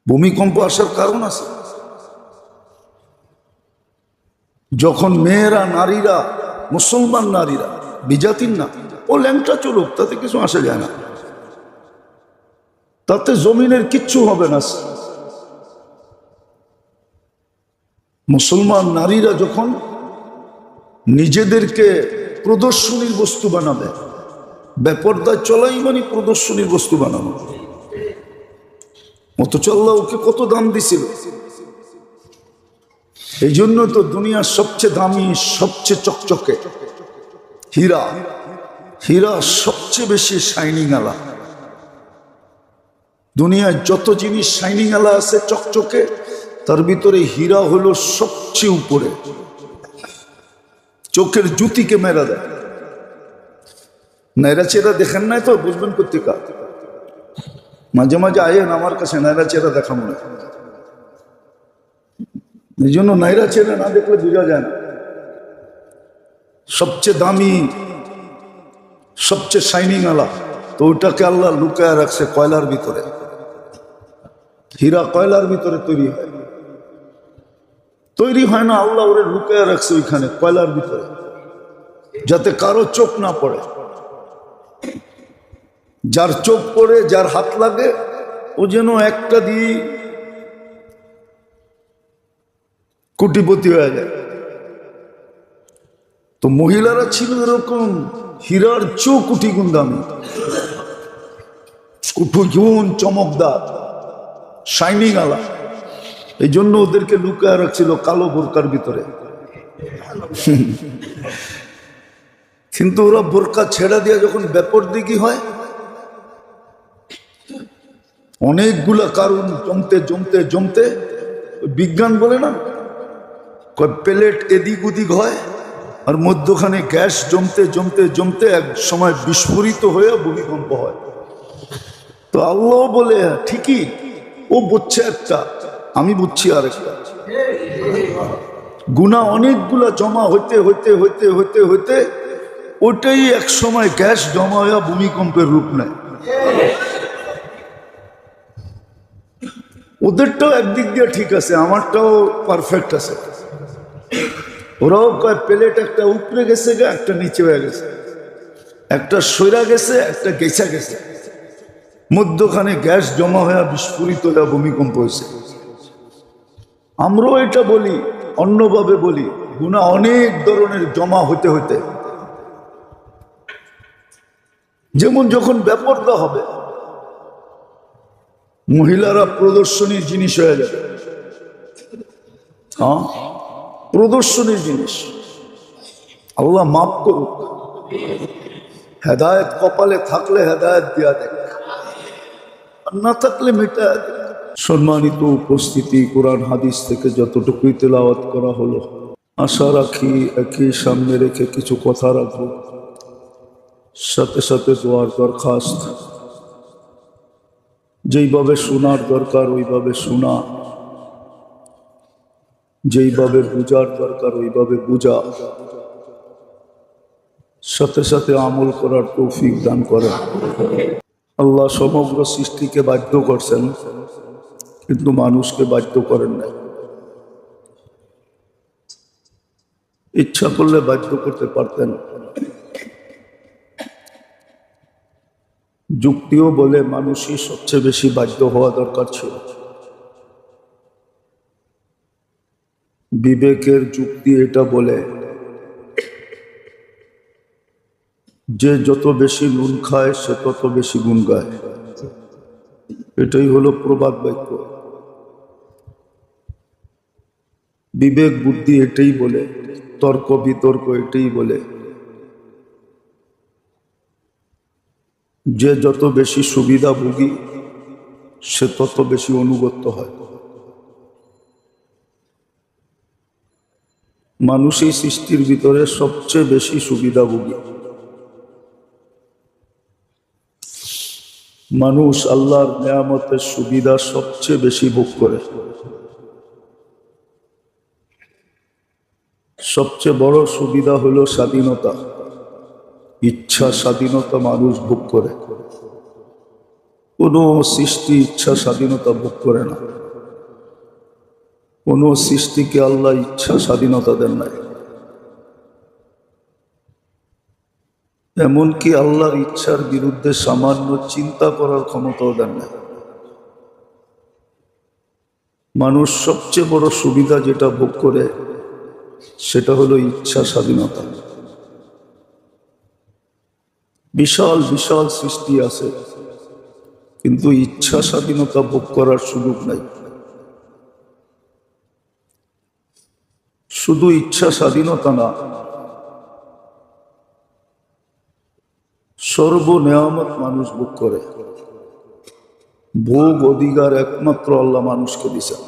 ভূমিকম্প আসার কারণ আছে। যখন মেয়েরা, নারীরা, মুসলমান নারীরা, বিজাতির না, ও ল্যাংটা চলুক, তাতে কিছু আসে যায় না, তাতে জমিনের কিচ্ছু হবে না। মুসলমান নারীরা যখন নিজেদেরকে প্রদর্শনীর বস্তু বানাবে, বেপরদায় চলাই মানে প্রদর্শনীর বস্তু বানানো, অথচ আল্লাহ ওকে কত দাম দিছিল। এই জন্য তো দুনিয়ার সবচেয়ে দামি, সবচেয়ে চকচকে হীরা, হীরা সবচেয়ে বেশি শাইনিং আলা। দুনিয়ায় যত জিনিস শাইনিং আলা আছে চকচকে, তার ভিতরে হীরা হলো সবচেয়ে উপরে, চোখের জুতিকে মেরা দেয়। নাইরা চেরা দেখেন নাই তো বুঝবেন কোথেকা। মাঝে মাঝে আয়েন আমার কাছে, নাইরা চেরা দেখা মনে। এই জন্য নাইরা চেরা না দেখলে বোঝা যায় না। সবচেয়ে দামি, সবচেয়ে শাইনিং আলা, তো ওইটাকে আল্লাহ লুকায় রাখছে কয়লার ভিতরে। হীরা কয়লার ভিতরে তৈরি হয় না, আল্লাহ ওরে লুকায় রাখছে ওইখানে কয়লার ভিতরে, যাতে কারো চোখ না পড়ে। যার চোখ পড়ে, যার হাত লাগে, ও যেন একটা দিয়ে কোটিপতি হয়ে যায়। তো মহিলারা ছিল এরকম হীরার চেয়েও কোটি গুণ দামি, গুণ চমকদার, শাইনিং আলা। এই জন্য ওদেরকে লুকায় রাখছিল কালো বোরকার ভিতরে। কিন্তু ওরা বোরকা ছেড়া দিয়ে যখন বেপরদিগি হয়, অনেকগুলা কারণ জমতে জমতে জমতে, বিজ্ঞান বলে না, প্লেট এদিক ওদিক হয়, আর মধ্যখানে গ্যাস জমতে জমতে জমতে এক সময় বিস্ফোরিত হয়ে ভূমিকম্প হয়। তো আল্লাহ বলে ঠিকই, ও বুঝছে একটা, আমি বুঝছি আরেকটা। গুনাহ অনেকগুলা জমা হইতে হইতে হইতে হইতে হইতে ওটাই এক সময় গ্যাস জমা হয়ে ভূমিকম্পের রূপ নেয়। ওদেরটাও একদিক দিয়ে ঠিক আছে, আমারটাও পারফেক্ট আছে। ওরাও কয় প্লেট একটা উপরে গেছে, একটা নিচে হয়ে গেছে, একটা সইরা গেছে, একটা গেছা গেছে, মধ্যখানে গ্যাস জমা হয়ে বিস্ফোরিত হয়ে ভূমিকম্প হয়েছে। আমরাও এটা বলি, অন্যভাবে বলি, গুনাহ অনেক ধরনের জমা হতে হতে, যেমন যখন বেপরদা হবে, মহিলারা প্রদর্শনীর জিনিস হয়ে যাবে। হ্যাঁ, প্রদর্শনীর জিনিস। আল্লাহ মাফ করুক, হেদায়েত কপালে থাকলে হেদায়েত দিয়া দেখ, আর না থাকলে মিটা দেখ। সম্মানিত উপস্থিতি, কোরআন হাদিস থেকে যতটুকুই তেলাওয়াত করা হলো, আশা রাখি একই সামনে রেখে কিছু কথা রাখবো, সাথে সাথে দোয়ার দরখাস্ত। যেইভাবে শোনার দরকার ওইভাবে শোনা, যেইভাবে বুঝার দরকার ওইভাবে বুঝা, সাথে সাথে আমল করার তৌফিক দান করেন। আল্লাহ সমগ্র সৃষ্টিকে বাধ্য করছেন, কিন্তু মানুষকে বাধ্য করেন না। ইচ্ছা করলে বাধ্য করতে পারতেন। যুক্তিও বলে মানুষই সবচেয়ে বেশি বাধ্য হওয়া দরকার ছিল। বিবেকের যুক্তি এটা বলে যে যত বেশি নুন খায় সে তত বেশি গুণ গায়। এটাই হলো প্রবাদ বাক্য। বিবেক বুদ্ধি এটাই বলে, তর্ক বিতর্ক এটাই বলে যে যত বেশি সুবিধাভোগী সে তত বেশি অনুগত হয়। মানুষ এই সৃষ্টির ভিতরে সবচেয়ে বেশি সুবিধাভোগী। মানুষ আল্লাহর নেয়ামতের সুবিধা সবচেয়ে বেশি ভোগ করে। সবচেয়ে বড় সুবিধা হলো স্বাধীনতা, ইচ্ছা স্বাধীনতা মানুষ ভোগ করে। কোনো সৃষ্টি ইচ্ছা স্বাধীনতা ভোগ করে না। কোনো সৃষ্টিকে আল্লাহ ইচ্ছা স্বাধীনতা দেন নাই। এমনকি আল্লাহর ইচ্ছার বিরুদ্ধে সামান্য চিন্তা করার ক্ষমতাও দেন নাই। মানুষ সবচেয়ে বড় সুবিধা যেটা ভোগ করে সেটা হলো ইচ্ছা স্বাধীনতা। বিশাল বিশাল সৃষ্টি আছে, কিন্তু ইচ্ছা স্বাধীনতা ভোগ করার সুযোগ নাই। শুধু ইচ্ছা স্বাধীনতা না, সর্ব নেয়ামত মানুষ ভোগ করে। ভোগ অধিকার একমাত্র আল্লাহ মানুষকে দিয়েছেন,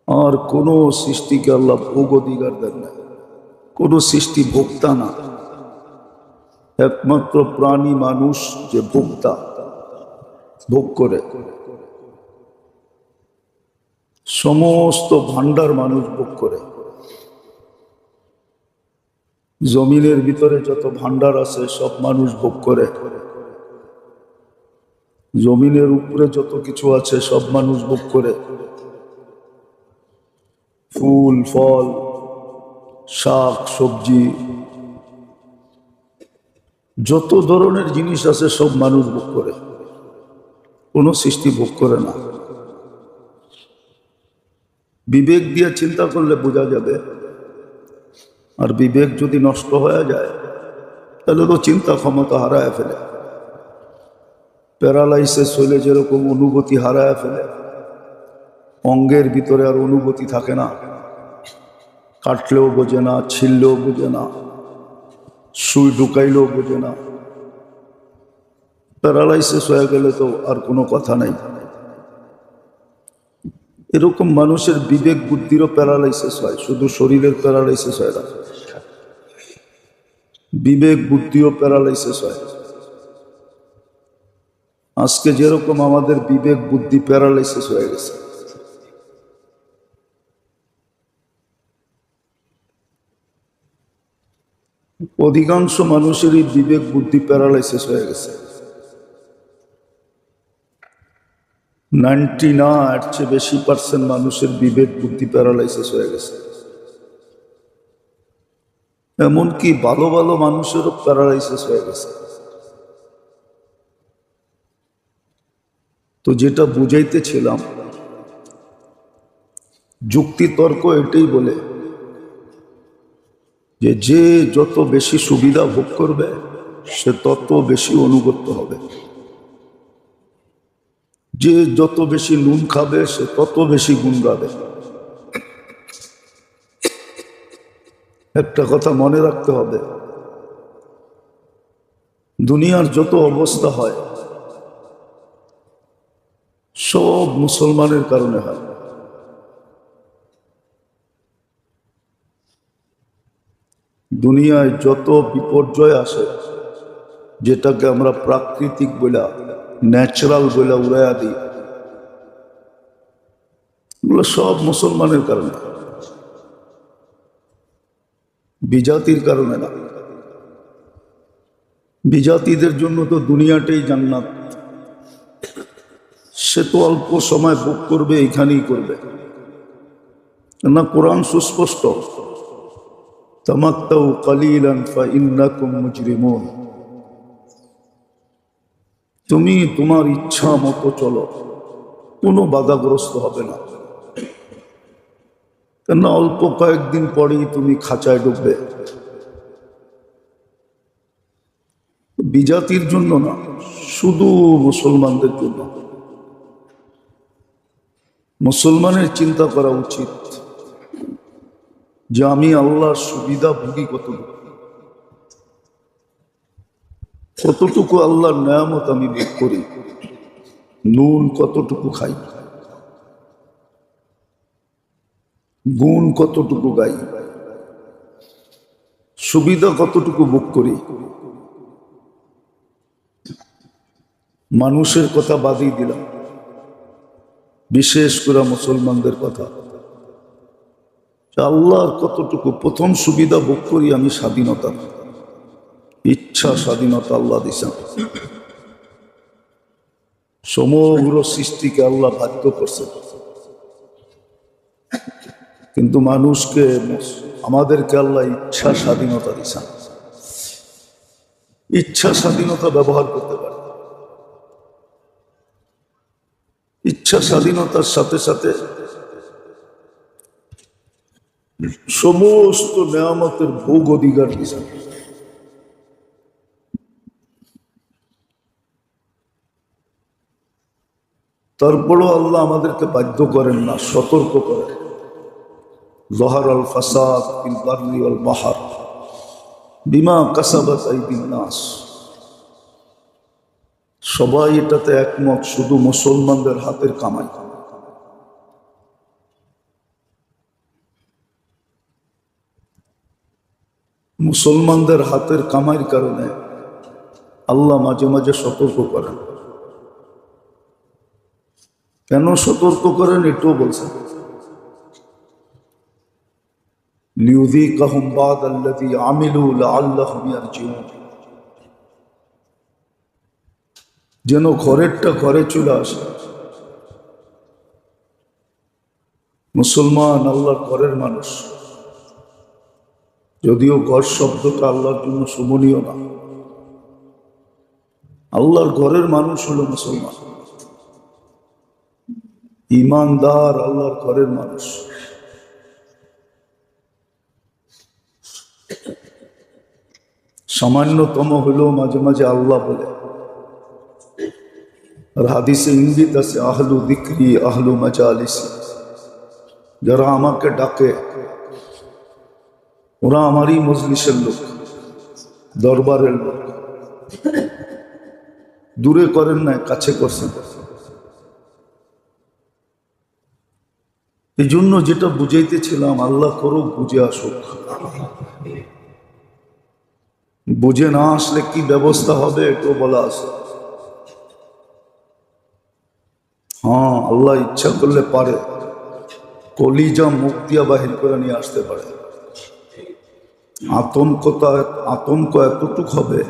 আর কোন সৃষ্টিকে আল্লাহ ভোগ অধিকার দেন না। কোন সৃষ্টি ভোক্তা না, একমাত্র প্রাণী মানুষ যে ভোক্তা, ভোগ করে। সমস্ত ভান্ডার মানুষ ভোগ করে। জমিনের ভিতরে যত ভান্ডার আছে সব মানুষ ভোগ করে। জমিনের উপরে যত কিছু আছে সব মানুষ ভোগ করে। ফুল ফল, শাক সবজি, যত ধরনের জিনিস আছে সব মানুষ ভোগ করে। কোনো সৃষ্টি ভোগ করে না। বিবেক দিয়ে চিন্তা করলে বোঝা যাবে। আর বিবেক যদি নষ্ট হয়ে যায় তাহলে তো চিন্তা ক্ষমতা হারায় ফেলে। প্যারালাইসিস হইলে যেরকম অনুভূতি হারায় ফেলে, অঙ্গের ভিতরে আর অনুভূতি থাকে না। কাটলেও বোঝে না, ছিললেও বোঝে না, সুই ঢুকাইলেও বোঝে না। প্যারালাইসিস হয়ে গেলে তো আর কোনো কথা নাই। এরকম মানুষের বিবেক বুদ্ধিরও প্যারালাইসিস হয়, শুধু শরীরের প্যারালাইসিস হয় না, বিবেক বুদ্ধিও প্যারালাইসিস হয়। আজকে যেরকম আমাদের বিবেক বুদ্ধি প্যারালাইসিস হয়ে গেছে। অধিকাংশ মানুষেরই বিবেক বুদ্ধি প্যারালাইসিস হয়ে গেছে। 90 না, এর চেয়ে বেশি % মানুষের বিবেক বুদ্ধি প্যারালাইসিস হয়ে গেছে। এমনকি ভালো ভালো মানুষেরও প্যারালাইসিস হয়ে গেছে। তো যেটা বুঝাইতেছিলাম, যুক্তি তর্ক এটাই বলে যে যে যত বেশি সুবিধা ভোগ করবে সে তত বেশি অনুগত হবে। যে যত বেশি নুন খাবে সে তত বেশি গুণ গাবে। একটা কথা মনে রাখতে হবে, দুনিয়ার যত অবস্থা হয় সব মুসলমানের কারণে হয়। দুনিয়ায় যত বিপর্যয় আসে, যেটাকে আমরা প্রাকৃতিক বলে, ন্যাচারাল বলে উড়াইয়া দিই, এগুলো সব মুসলমানের কারণে, বিজাতির কারণে না। বিজাতিদের জন্য তো দুনিয়াটাই জান্নাত। সে তো অল্প সময় ভোগ করবে, এখানেই করবে না। কোরআন সুস্পষ্ট, তামাত্তাউ কালিলান ফাইন্নাকুম মুজরিমুন। তুমি তোমার ইচ্ছা মতো চলো, কোনো বাধাগ্রস্ত হবে না। কেন, অল্প কয়েকদিন পরেই তুমি খাঁচায় ঢুকবে। বিজাতির জন্য না, শুধু মুসলমানদের জন্য। মুসলমানের চিন্তা করা উচিত যে আমি আল্লাহর সুবিধা ভোগী কতটুকু, কতটুকু আল্লাহর নেয়ামত আমি ভোগ করি, নুন কতটুকু খাই, গুণ কতটুকু গাই, সুবিধা কতটুকু ভোগ করি। মানুষের কথা বাদই দিলাম, বিশেষ করে মুসলমানদের কথা। আল্লাহর কতটুকু প্রথম সুবিধা ভোগ করি আমি, স্বাধীনতা, ইচ্ছা স্বাধীনতা আল্লাহ দিছেন। সমগ্র সৃষ্টিকে আল্লাহ বাধ্য করছে, কিন্তু মানুষকে, আমাদেরকে আল্লাহ ইচ্ছা স্বাধীনতা দিয়েছেন। ইচ্ছা স্বাধীনতা ব্যবহার করতে পারে। ইচ্ছা স্বাধীনতার সাথে সাথে সমস্ত নেয়ামতের ভোগ অধিকার দিয়েছেন। তারপরও আল্লাহ আমাদেরকে বাধ্য করেন না, সতর্ক করেন। যহার আল ফাসাদ ফিল বাররি ওয়াল বাহর বিমা কাসাবাত আইদিন নাস। সবাই এটাতে একমত, শুধু মুসলমানদের হাতের কামাই। মুসলমানদের হাতের কামাইয়ের কারণে আল্লাহ মাঝে মাঝে সতর্ক করেন। কেন সতর্ক করেন এটাও বলছেন, লিউযীকাহুম বা'দাল্লাযী আমিলু লাআল্লাহুম ইয়ারজিউন। যেন ঘরেরটা ঘরে চলে আসে। মুসলমান আল্লাহর ঘরের মানুষ, যদিও ঘর শব্দটা আল্লাহর জন্য শোভনীয় না। আল্লাহর ঘরের মানুষ হলো মুসলমান, ঈমানদার আল্লাহর ঘরের মানুষ। সামান্যতম হলেও মাঝে মাঝে আল্লাহ বলে। আর হাদিসে ইঙ্গিত আছে, আহলু যিকরি আহলু মাজালিসি। যারা আমাকে ডাকে ওরা আমারই মজলিসের লোক, দরবারের লোক। দূরে করেন না, কাছে করছেন। এই জন্য যেটা বুঝাইতেছিলাম, আল্লাহ করুক বুঝে আসুক। বুঝে না আসলে কি ব্যবস্থা হবে এটাও বলা আছে। হ্যাঁ, আল্লাহ ইচ্ছা করলে পারে, কলিজা মুখ দিয়া বাহির করে নিয়ে আসতে পারে। আতঙ্ক এতটুক হবে,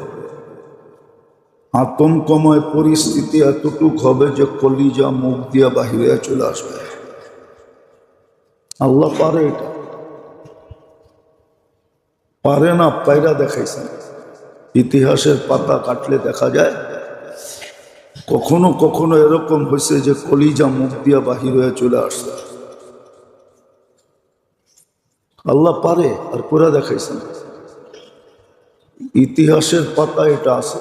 আতঙ্কময় পরিস্থিতি এতটুক হবে যে কলিজা মুখ দিয়া বাহিরে চলে আসবে। আল্লাহ পারে, এটা পারে না পায়রা দেখাইছেন। ইতিহাসের পাতা কাটলে দেখা যায় কখনো কখনো এরকম হয়েছে যে কলিজা মুখ দিয়া বাহির হয়ে চলে আসছে। আল্লাহ পারে, আর পুরা দেখাইছেন। ইতিহাসের পাতা এটা আছে।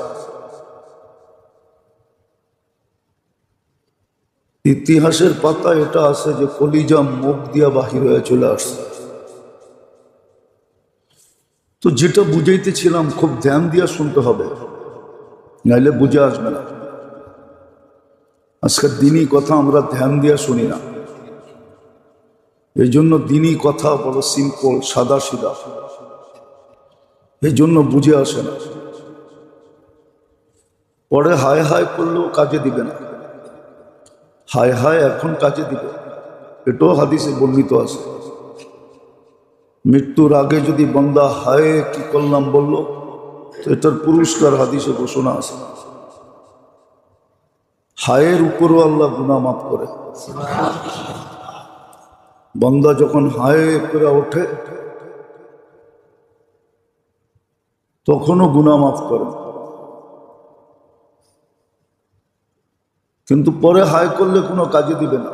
ইতিহাসের পাতা এটা আছে যে কলিজা মুখ দিয়া বাহির হয়ে চলে আসছে। তো যেটা বুঝাইতেছিলাম, খুব ধ্যান দিয়া শুনতে হবে, নাইলে বুঝে আসবে না। আজকের দিনই কথা আমরা ধ্যান দিয়া শুনি না। এই জন্য দিনই কথা বড় সিম্পল, সাদা সিধা, এই জন্য বুঝে আসে না। পরে হায় হায় করলেও কাজে দিবে না। হায় হায় এখন কাজে দিবে, এটাও হাদিসে বর্ণিত আছে। মৃত্যুর আগে যদি বান্দা হায় কি করলাম বলল, তো এটার পুরস্কার হাদিসে ঘোষণা আছে। হায়ের উপরও আল্লাহ গুনাহ মাফ করে। বান্দা যখন হায় করে ওঠে তখনও গুনাহ মাফ করে, কিন্তু পরে হায় করলে কোনো কাজে দিবে না।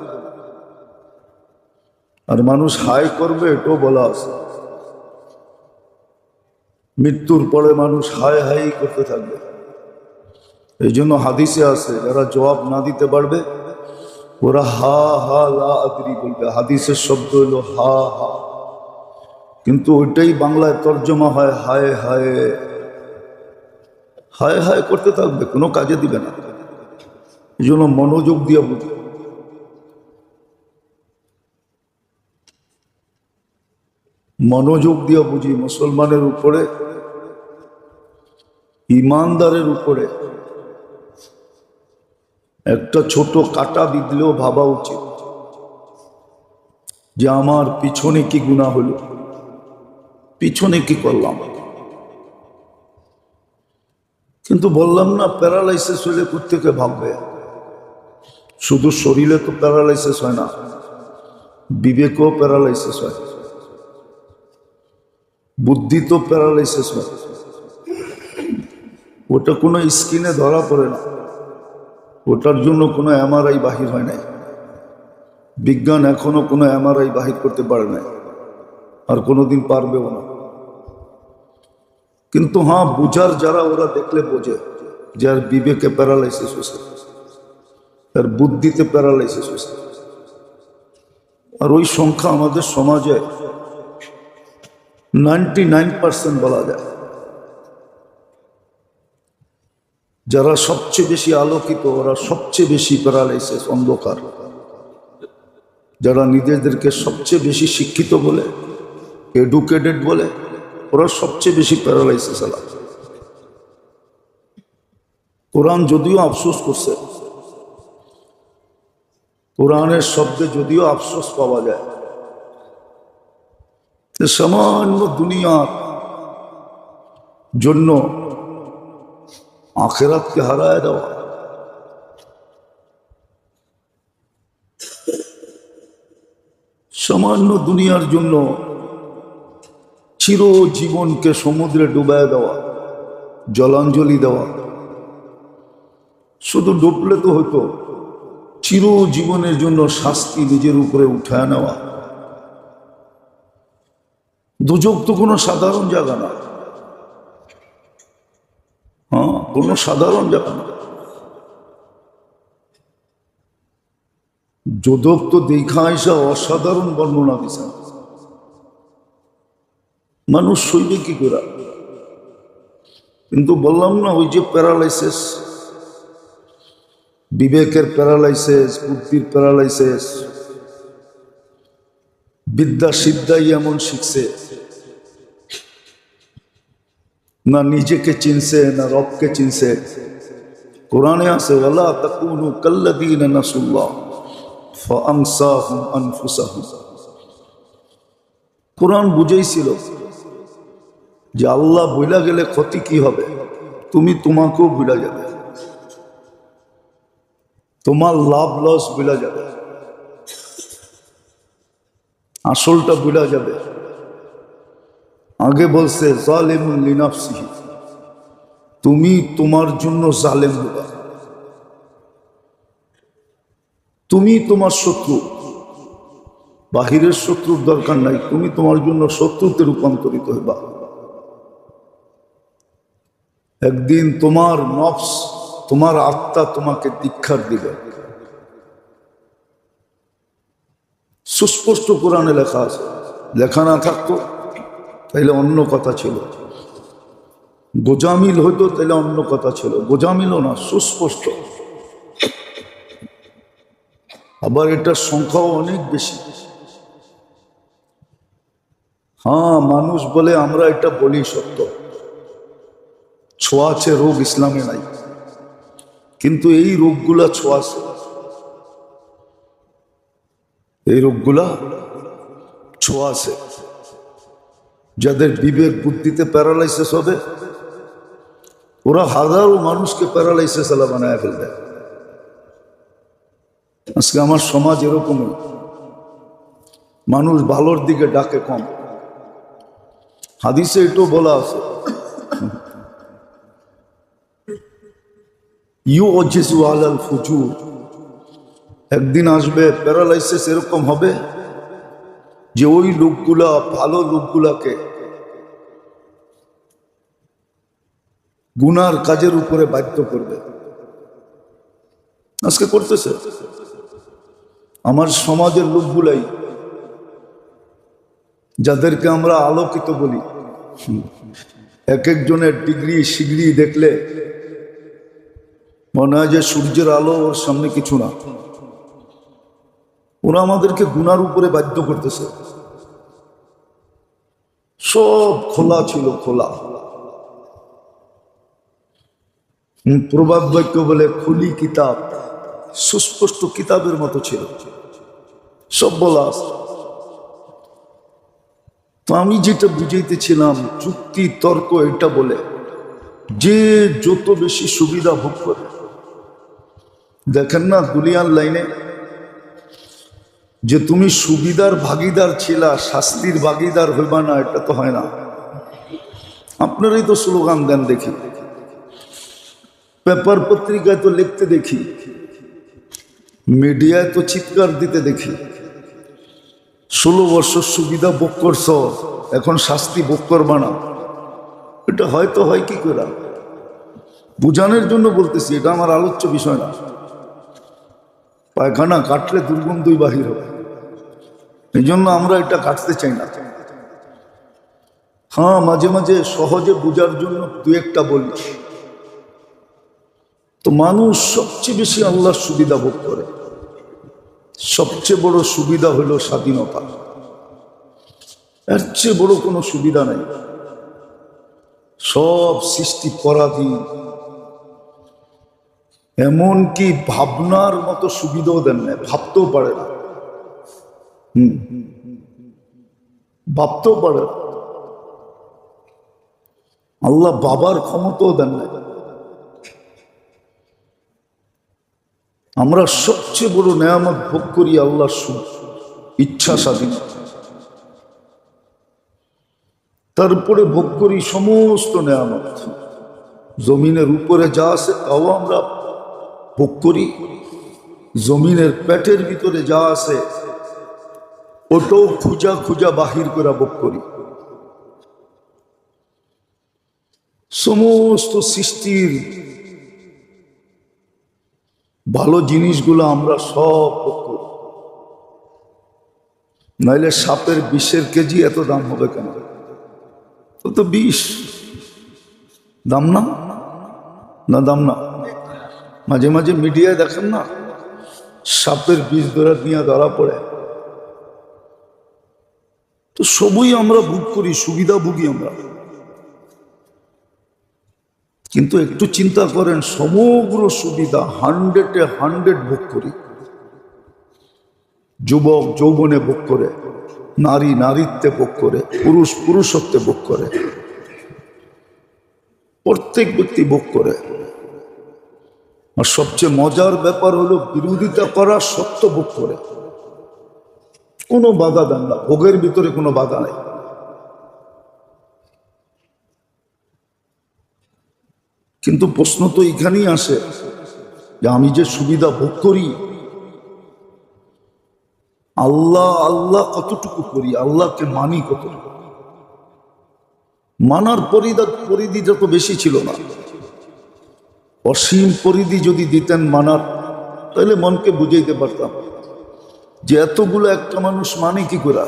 আর মানুষ হায় করবে এটাও বলা আছে। মৃত্যুর পরে মানুষ হায় হাই করতে থাকবে। এই জন্য হাদিসে আছে, যারা জবাব না দিতে পারবে ওরা হা হা লা আদরি বলবে। হাদিসের শব্দ হলো হা হা, কিন্তু ওইটাই বাংলায় তর্জমা হয় হায় হায়। হায় হায় করতে থাকবে, কোনো কাজে দিবে না। এই জন্য মনোযোগ দিয়ে বুঝি। মনোযোগ দিয়ে বুঝি। মুসলমানের উপরে, ইমানদারের উপরে একটা ছোট কাটা বিঁধলেও ভাবা উচিত যে আমার পিছনে কি গুনাহ হলো, পিছনে কি করলাম। কিন্তু বললাম না, প্যারালাইসিস হলে কোত্থেকে ভাববে। শুধু শরীরে তো প্যারালাইসিস হয় না, বিবেকও প্যারালাইসিস হয়, বুদ্ধি তো প্যারালাইসিস হয়। ওটা কোনো স্কিনে ধরা পড়ে না, ওটার জন্য কোনো এমআরআই বাহির হয় নাই। বিজ্ঞান এখনো কোনো এমআরআই বাহির করতে পারে নাই, আর কোনোদিন পারবেও না। কিন্তু হ্যাঁ, বুঝার যারা, ওরা দেখলে বোঝে যার বিবেকে প্যারালাইসিস হয়েছে, তার বুদ্ধিতে প্যারালাইসিস হয়েছে। আর ওই সংখ্যা আমাদের সমাজে 99% বলা যায়। যারা সবচেয়ে বেশি আলোকিত, ওরা সবচেয়ে বেশি প্যারালাইসিস, অন্ধকার। যারা নিজেদেরকে সবচেয়ে বেশি শিক্ষিত বলে, এডুকেটেড বলে, ওরা সবচেয়ে বেশি প্যারালাইসিস আলা। কোরআন যদিও আফসোস করছে, কোরআনের শব্দে যদিও আফসোস পাওয়া যায়, সামান্য দুনিয়ার জন্য আখিরাতকে হারায় দেওয়া, সামান্য দুনিয়ার জন্য চিরজীবনকে সমুদ্রে ডুবায় দেওয়া, জলাঞ্জলি দেওয়া। শুধু ডুবলে তো হতো, চিরজীবনের জন্য শাস্তি নিজের উপরে উঠায় নেওয়া। দুজক তো কোনো সাধারণ জায়গা না, হ্যাঁ, কোনো সাধারণ জায়গা না। যোদক তো দেখা আসা অসাধারণ বর্ণনা দিছে। মানুষ সইবে কি করে? কিন্তু বললাম না, ওই যে প্যারালাইসিস, বিবেকের প্যারালাইসিস, বুদ্ধির প্যারালাইসিস। বিদ্যা সিদ্ধাই এমন শিখছে, না নিজেকে চিনছে, না রবকে চিনছে। কোরআনে আছে, ওয়ালা তাকুনু কাল্লাযীনা নাসুল্লাহ ফাআনসাহুম আনফুসাহুম। কোরআন বুঝাইছিল যে আল্লাহ বইলা গেলে ক্ষতি কি হবে, তুমি তোমাকেও ভুলা যাবে, তোমার লাভ লস ভুলা যাবে, আসলটা ভুলা যাবে। আগে বলছে জালিমুন লিনাফসিহি, তুমি তোমার জন্য জালেম হবা, তুমি তোমার শত্রু। বাহিরের শত্রুর দরকার নাই, তুমি তোমার জন্য শত্রুতে রূপান্তরিত হবা। একদিন তোমার নফস, তোমার আত্মা তোমাকে দীক্ষার দিবে। সুস্পষ্ট কোরআনে লেখা আছে। লেখা না থাকতো তাইলে অন্য কথা ছিল, গোজামিল হইতো তাইলে অন্য কথা ছিল। গোজামিলও না, সুস্পষ্ট। আবার এটার সংখ্যাও অনেক বেশি। হ্যাঁ, মানুষ বলে আমরা এটা বলি সত্য, ছোঁয়াচে রোগ ইসলামে নাই, কিন্তু এই রোগগুলা ছোঁয়াচে, এই রোগগুলা ছোঁয়াচে। যাদের বিবেক বুদ্ধিতে প্যারালাইসিস হবে, ওরা হাজারো মানুষকে প্যারালাইসিস আলা বানায় ফেলবে। আজকে আমার সমাজ এরকমই, মানুষ ভালোর দিকে ডাকে কম। হাদিসে এটাও বলা আছে, ইউজিজু আলাল ফুজুর, একদিন আসবে প্যারালাইসিস এরকম হবে যে ওই লোকগুলা ভালো লোকগুলাকে গুনার কাজের উপরে বাধ্য করবে। আজকে করতেছে আমার সমাজের লোকগুলাই, যাদেরকে আমরা আলোকিত বলি। এক একজনের ডিগ্রি শিগ্রি দেখলে মনে হয় যে সূর্যের আলো ওর সামনে কিছু না। ওরা আমাদেরকে গুনার উপরে বাধ্য করতেছে। সব খোলা ছিল, খোলা। প্রবাদ বাক্য বলে খুলি কিতাব, সুস্পষ্ট কিতাবের মতো ছিল, সব বলা আছে। তো আমি যেটা বুঝাইতেছিলাম, যুক্তি তর্ক এটা বলে যে যত বেশি সুবিধা ভোগ করে দেখেন না দুনিয়ার লাইনে যে তুমি সুবিধার ভাগিদার ছিলা, শাস্তির ভাগিদার হইবা না, এটা তো হয় না। আপনারাই তো স্লোগান দেন দেখি, পেপার পত্রিকায় তো লিখতে দেখি, মিডিয়ায় তো চিৎকার দিতে দেখি, 16 বছর সুবিধা ভোগ করছ, এখন শাস্তি ভোগ করবা না। এটা হয়তো হয় কি করে? বুঝানোর জন্য বলতেছি, এটা আমার আলোচ্য বিষয় না। পায়খানা কাটলে দুর্গন্ধই বাহির হবে, এই জন্য আমরা এটা কাটতে চাই না। হ্যাঁ, মাঝে মাঝে সহজে বোঝার জন্য দু একটা বলি। তো মানুষ সবচেয়ে বেশি আল্লাহর সুবিধা ভোগ করে। সবচেয়ে বড় সুবিধা হলো স্বাধীনতা। এর চেয়ে বড় কোনো সুবিধা নাই। সব সৃষ্টি পরাধীন, এমনকি ভাবনার মতো সুবিধাও দেন না, ভাবতেও পারে না। ভাবতেও পারে না। আল্লাহ বাবার ক্ষমতাও দেন না। আমরা সবচেয়ে বড় নেয়ামত ভোগ করি আল্লাহর ইচ্ছা স্বাধীনতা। তারপরে ভোগ করি সমস্ত নেয়ামত। জমিনের উপরে যা আছে তাও আমরা ভোগ করি, জমিনের পেটের ভিতরে যা আছে ওটাও খুঁজা খুঁজা বাহির করে ভোগ করি। সমস্ত সৃষ্টির ভালো জিনিসগুলো আমরা সব ভোগ করি। নাইলে সাপের বিষের কেজি এত দাম হবে কেন? তো বিষ দাম না? না দাম না? মাঝে মাঝে মিডিয়ায় দেখেন না, সাপের বিষ ধরা পড়ে। তো সবই আমরা ভোগ করি, সুবিধা ভোগী আমরা। কিন্তু একটু চিন্তা করেন, সমগ্র সুবিধা 100-এ 100 ভোগ করি। যুবক যৌবনে ভোগ করে, নারী নারীত্বে ভোগ করে, পুরুষ পুরুষত্বে ভোগ করে, প্রত্যেক ব্যক্তি ভোগ করে। আর সবচেয়ে মজার ব্যাপার হলো বিরোধিতা করা সত্য ভোগ করে, কোনো বাধা দেন না, ভোগের ভিতরে কোনো বাধা নাই। কিন্তু প্রশ্ন তো এখানেই আসে যে আমি যে সুবিধা ভোগ করি, আল্লাহ আল্লাহ কতটুকু করি, আল্লাহকে মানি কতটুকু? মানার পরিধিটা তো বেশি ছিল না। অসীম পরিধি যদি দিতেন মানার, তাহলে মনকে বুঝাইতে পারতাম যে এতগুলো একটা মানুষ মানে কি করে।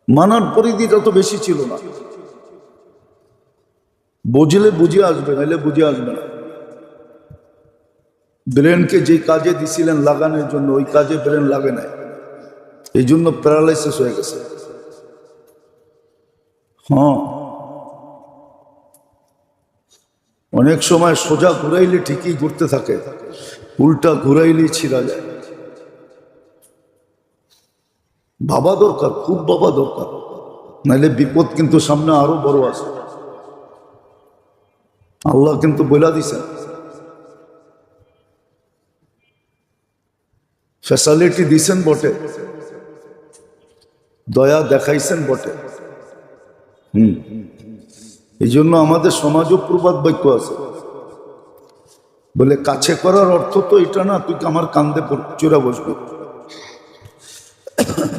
মানার পরিধিটা তো বেশি ছিল না। বুঝলে বুঝে আসবে, নাহলে বুঝে আসবে না। ব্রেনকে যে কাজে দিছিলেন লাগানোর জন্য, ওই কাজে ব্রেন লাগে নাই, এই জন্য প্যারালাইসিস হয়ে গেছে। হ্যাঁ, অনেক সময় সোজা ঘুরাইলে ঠিকই ঘুরতে থাকে, উল্টা ঘুরাইলেই ছিঁড়া যায়। ভাবা দরকার, খুব ভাবা দরকার, নাহলে বিপদ কিন্তু সামনে আরো বড় আছে। আল্লাহ কিন্তু বলে দিছেন, ফ্যাসিলিটি দিছেন বটে, দয়া দেখাইছেন বটে। এই জন্য আমাদের সমাজও প্রবাদ বাক্য আছে, বলে কাছে করার অর্থ তো এটা না তুই আমার কান্দে চূড়া বসবি।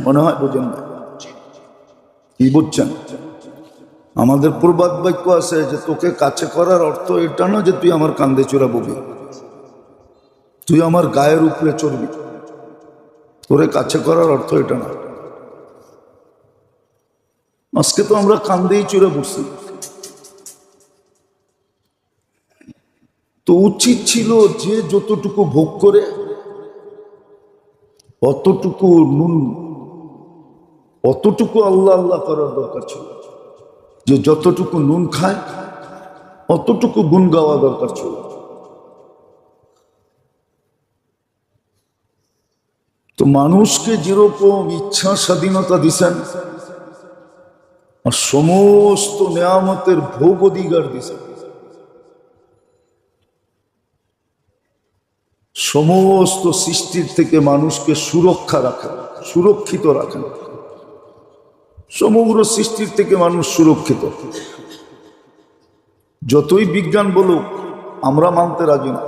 মনে হয় বোঝেন না? কি বুঝছেন? আমাদের প্রবাদ বাক্য আছে যে তোকে কাছে করার অর্থ এটা না যে তুই আমার কান্দে চূড়া ববি, তুই আমার গায়ের উপরে চড়বি। তোরে কাছে করার অর্থ এটা না। আজকে তো আমরা কান্দেই চড়ে বসছি। তো উচিত ছিল যে যতটুকু ভোগ করে অতটুকু আল্লাহ আল্লাহ করার দরকার ছিল। যে যতটুকু নুন খায় অতটুকু গুণ গাওয়া দরকার ছিল। তো মানুষকে যেরকম ইচ্ছা স্বাধীনতা দিছেন আর সমস্ত নেয়ামতের ভোগ অধিকার দিছেন, সমস্ত সৃষ্টির থেকে মানুষকে সুরক্ষা রাখেন, সুরক্ষিত রাখেন। সমগ্র সৃষ্টির থেকে মানুষ সুরক্ষিত। যতই বিজ্ঞান বলুক আমরা মানতে রাজি না।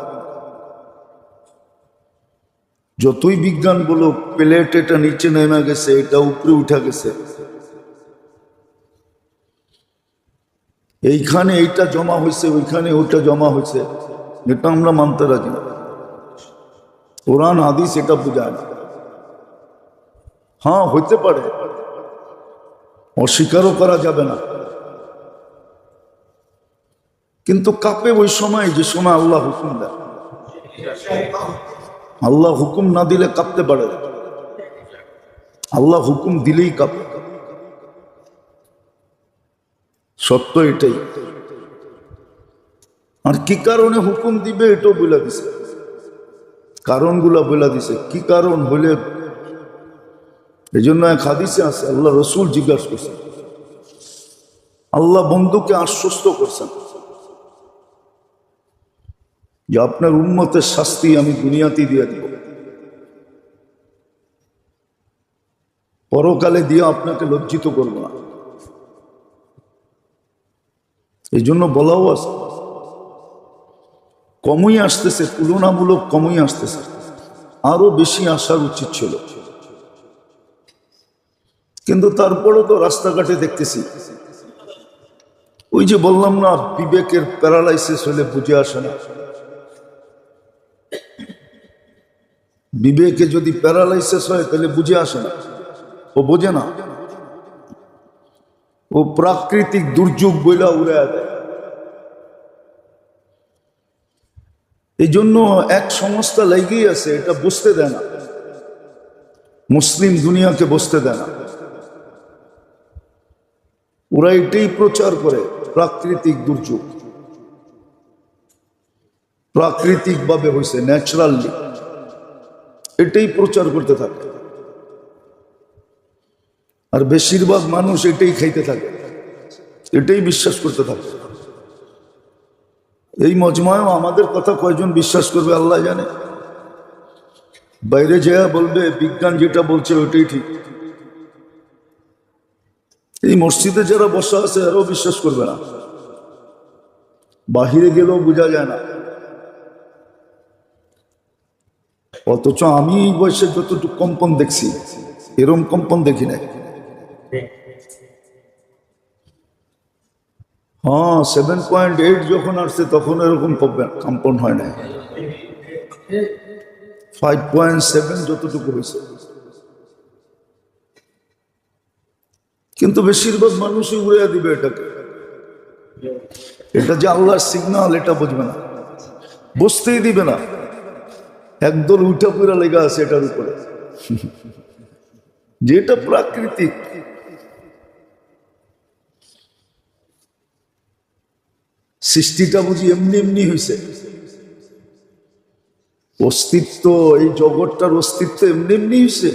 যতই বিজ্ঞান বলুক প্লেট এটা নিচে নেমে গেছে, এটা উপরে উঠে গেছে, এইখানে এইটা জমা হয়েছে, ওইখানে ওইটা জমা হয়েছে, এটা আমরা মানতে রাজি না। কোরআন হাদিস এটা বোঝায় না। হ্যাঁ হইতে পারে, অস্বীকারও করা যাবে না, কিন্তু কাঁপে ওই সময় যে সময় আল্লাহ হুকুম দেয়। আল্লাহ হুকুম না দিলে কাঁপতে পারে, আল্লাহ হুকুম দিলেই কাঁপে। সত্য এটাই। আর কি কারণে হুকুম দিবে এটাও বলে দিছে, কারণগুলা বলে দিছে। কি কারণ হইলে, এই জন্য এক হাদিসে আছে আল্লাহ রসুল জিজ্ঞাসা করছেন, আল্লাহ বন্ধুকে আশ্বস্ত করছেন যে আপনার উম্মতের শাস্তি আমি দুনিয়াতেই দিয়ে দিব, পরকালে দিয়ে আপনাকে লজ্জিত করব না। এই জন্য বলাও আছে, কমই আসতেছে, তুলনামূলক কমই আসতেছে, আরো বেশি আসার উচিত ছিল। কিন্তু তারপরেও তো রাস্তাঘাটে দেখতেছি, ওই যে বললাম না, বিবেকের প্যারালাইসিস হলে বুঝে আসে না। বিবেকে যদি প্যারালাইসিস হয় তাহলে বুঝে আসে না, ও বোঝে না, ও প্রাকৃতিক দুর্যোগ বইলা উড়ে দেয়। এই জন্য এক সংস্থা লেগেই আছে, এটা বুঝতে দেয় না, মুসলিম দুনিয়াকে বুঝতে দেয় না। ওরা এটাই প্রচার করে, প্রাকৃতিক দুর্যোগ প্রাকৃতিক ভাবে হয়েছে, ন্যাচারালি, এটাই প্রচার করতে থাকে। আর বেশিরভাগ মানুষ এটাই খাইতে থাকে, এটাই বিশ্বাস করতে থাকে। এই মজমায়ও আমাদের কথা কয়জন বিশ্বাস করবে আল্লাহ জানে। বাইরে যেয়া বলবে বিজ্ঞান যেটা বলছে ওইটাই ঠিক। এই মসজিদে যারা বসা আছে এরাও বিশ্বাস করবে না, বাহিরে গেলেও বোঝা যায় না। অথচ আমি এই বয়সে যতটুকু কম্পন দেখছি এরকম কম্পন দেখি নাই। হ্যাঁ 7.8 যখন আসছে তখন এরকম কম্পন হয় না, 5.7 যতটুকু হয়েছে। কিন্তু বেশিরভাগ মানুষই উড়িয়ে দিবে এটাকে, এটা যে আল্লাহর সিগন্যাল এটা বুঝবে না, বুঝতেই দিবে না। একদল উঠা পুরা লেগে আছে এটার উপরে, যেটা প্রাকৃতিক। সৃষ্টিটা বুঝি এমনি এমনি হয়েছে, অস্তিত্ব, এই জগৎটার অস্তিত্ব এমনি এমনি হয়েছে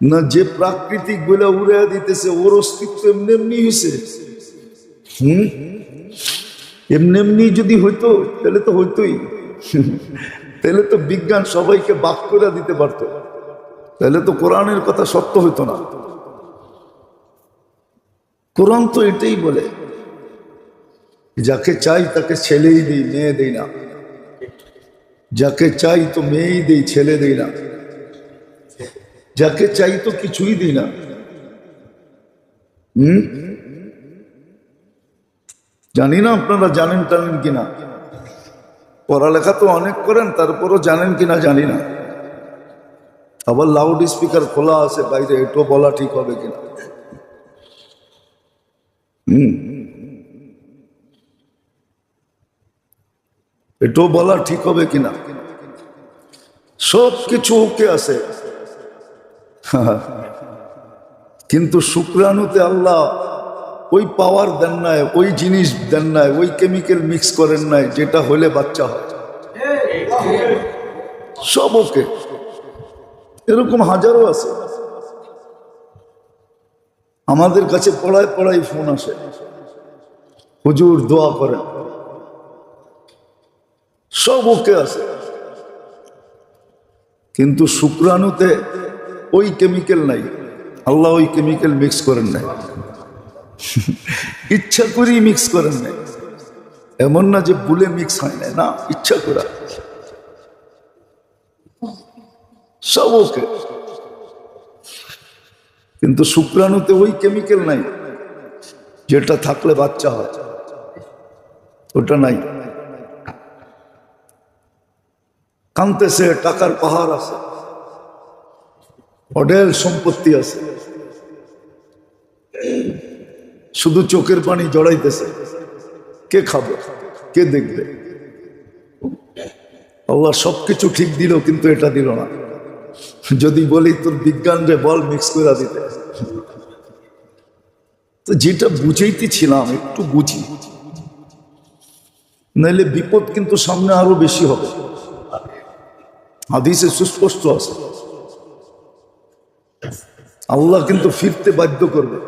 না, যে প্রাকৃতিক বলে উড়ে দিতেছে ওর অস্তিত্ব এমনি এমনি হয়েছে। এমনি এমনি যদি হইতো তাহলে তো হইতোই, তাহলে তো বিজ্ঞান সবাইকে বাক করে দিতে পারত, তাহলে তো কোরআনের কথা সত্য হইতো না। কোরআন তো এটাই বলে, যাকে চাই তাকে ছেলেই দিই, মেয়ে দেই না, যাকে চাই তো মেয়েই দেই, ছেলে দেই না, যাকে চাই তো কিছুই দিই না। জানি না আপনারা জানেন টানেন কিনা, পড়ালেখা তো অনেক করেন, তারপরও জানেন কিনা জানি না। আবার লাউড স্পিকার খোলা আছে বাইরে, এটাও বলা ঠিক হবে কিনা। এটাও বলা ঠিক হবে কিনা। সব কিছু ওকে আছে, কিন্তু শুক্রাণুতে আল্লাহ ওই পাওয়ার দেন নাই, ওই জিনিস দেন নাই, ওই কেমিক্যাল মিক্স করেন নাই যেটা হলে বাচ্চা হয়। সব ওকে, এরকম হাজারো আছে। আমাদের কাছে পড়ায় পড়ায় ফোন আসে, হুজুর দোয়া করেন। সব ওকে আছে, কিন্তু শুক্রাণুতে ওই কেমিক্যাল নাই। আল্লাহ ওই কেমিক্যাল মিক্স করেন নাই, ইচ্ছা করেই মিক্স করেন নাই। এমন না যে ভুলে মিক্স হয় না, না, ইচ্ছা করা সব ওকে। কিন্তু শুক্রাণুতে ওই কেমিক্যাল নাই যেটা থাকলে বাচ্চা হয়, ওটা নাই। কানতেছে, টাকার পাহাড় আছে, অঢেল সম্পত্তি আছে, শুধু চোখের পানি জড়াইতেছে। কে খাবে, কে দেখবে? আল্লাহ সবকিছু ঠিক দিল, কিন্তু এটা দিল না। যদি বলি তোর বিজ্ঞান রে বল মিক্স করে দিতে, তো যেটা বুঝাইতেছিলাম একটু বুঝি, নাইলে বিপদ কিন্তু সামনে আরো বেশি হবে। হাদিসে সুস্পষ্ট আছে, আল্লাহ কিন্তু ফিরতে বাধ্য করবে।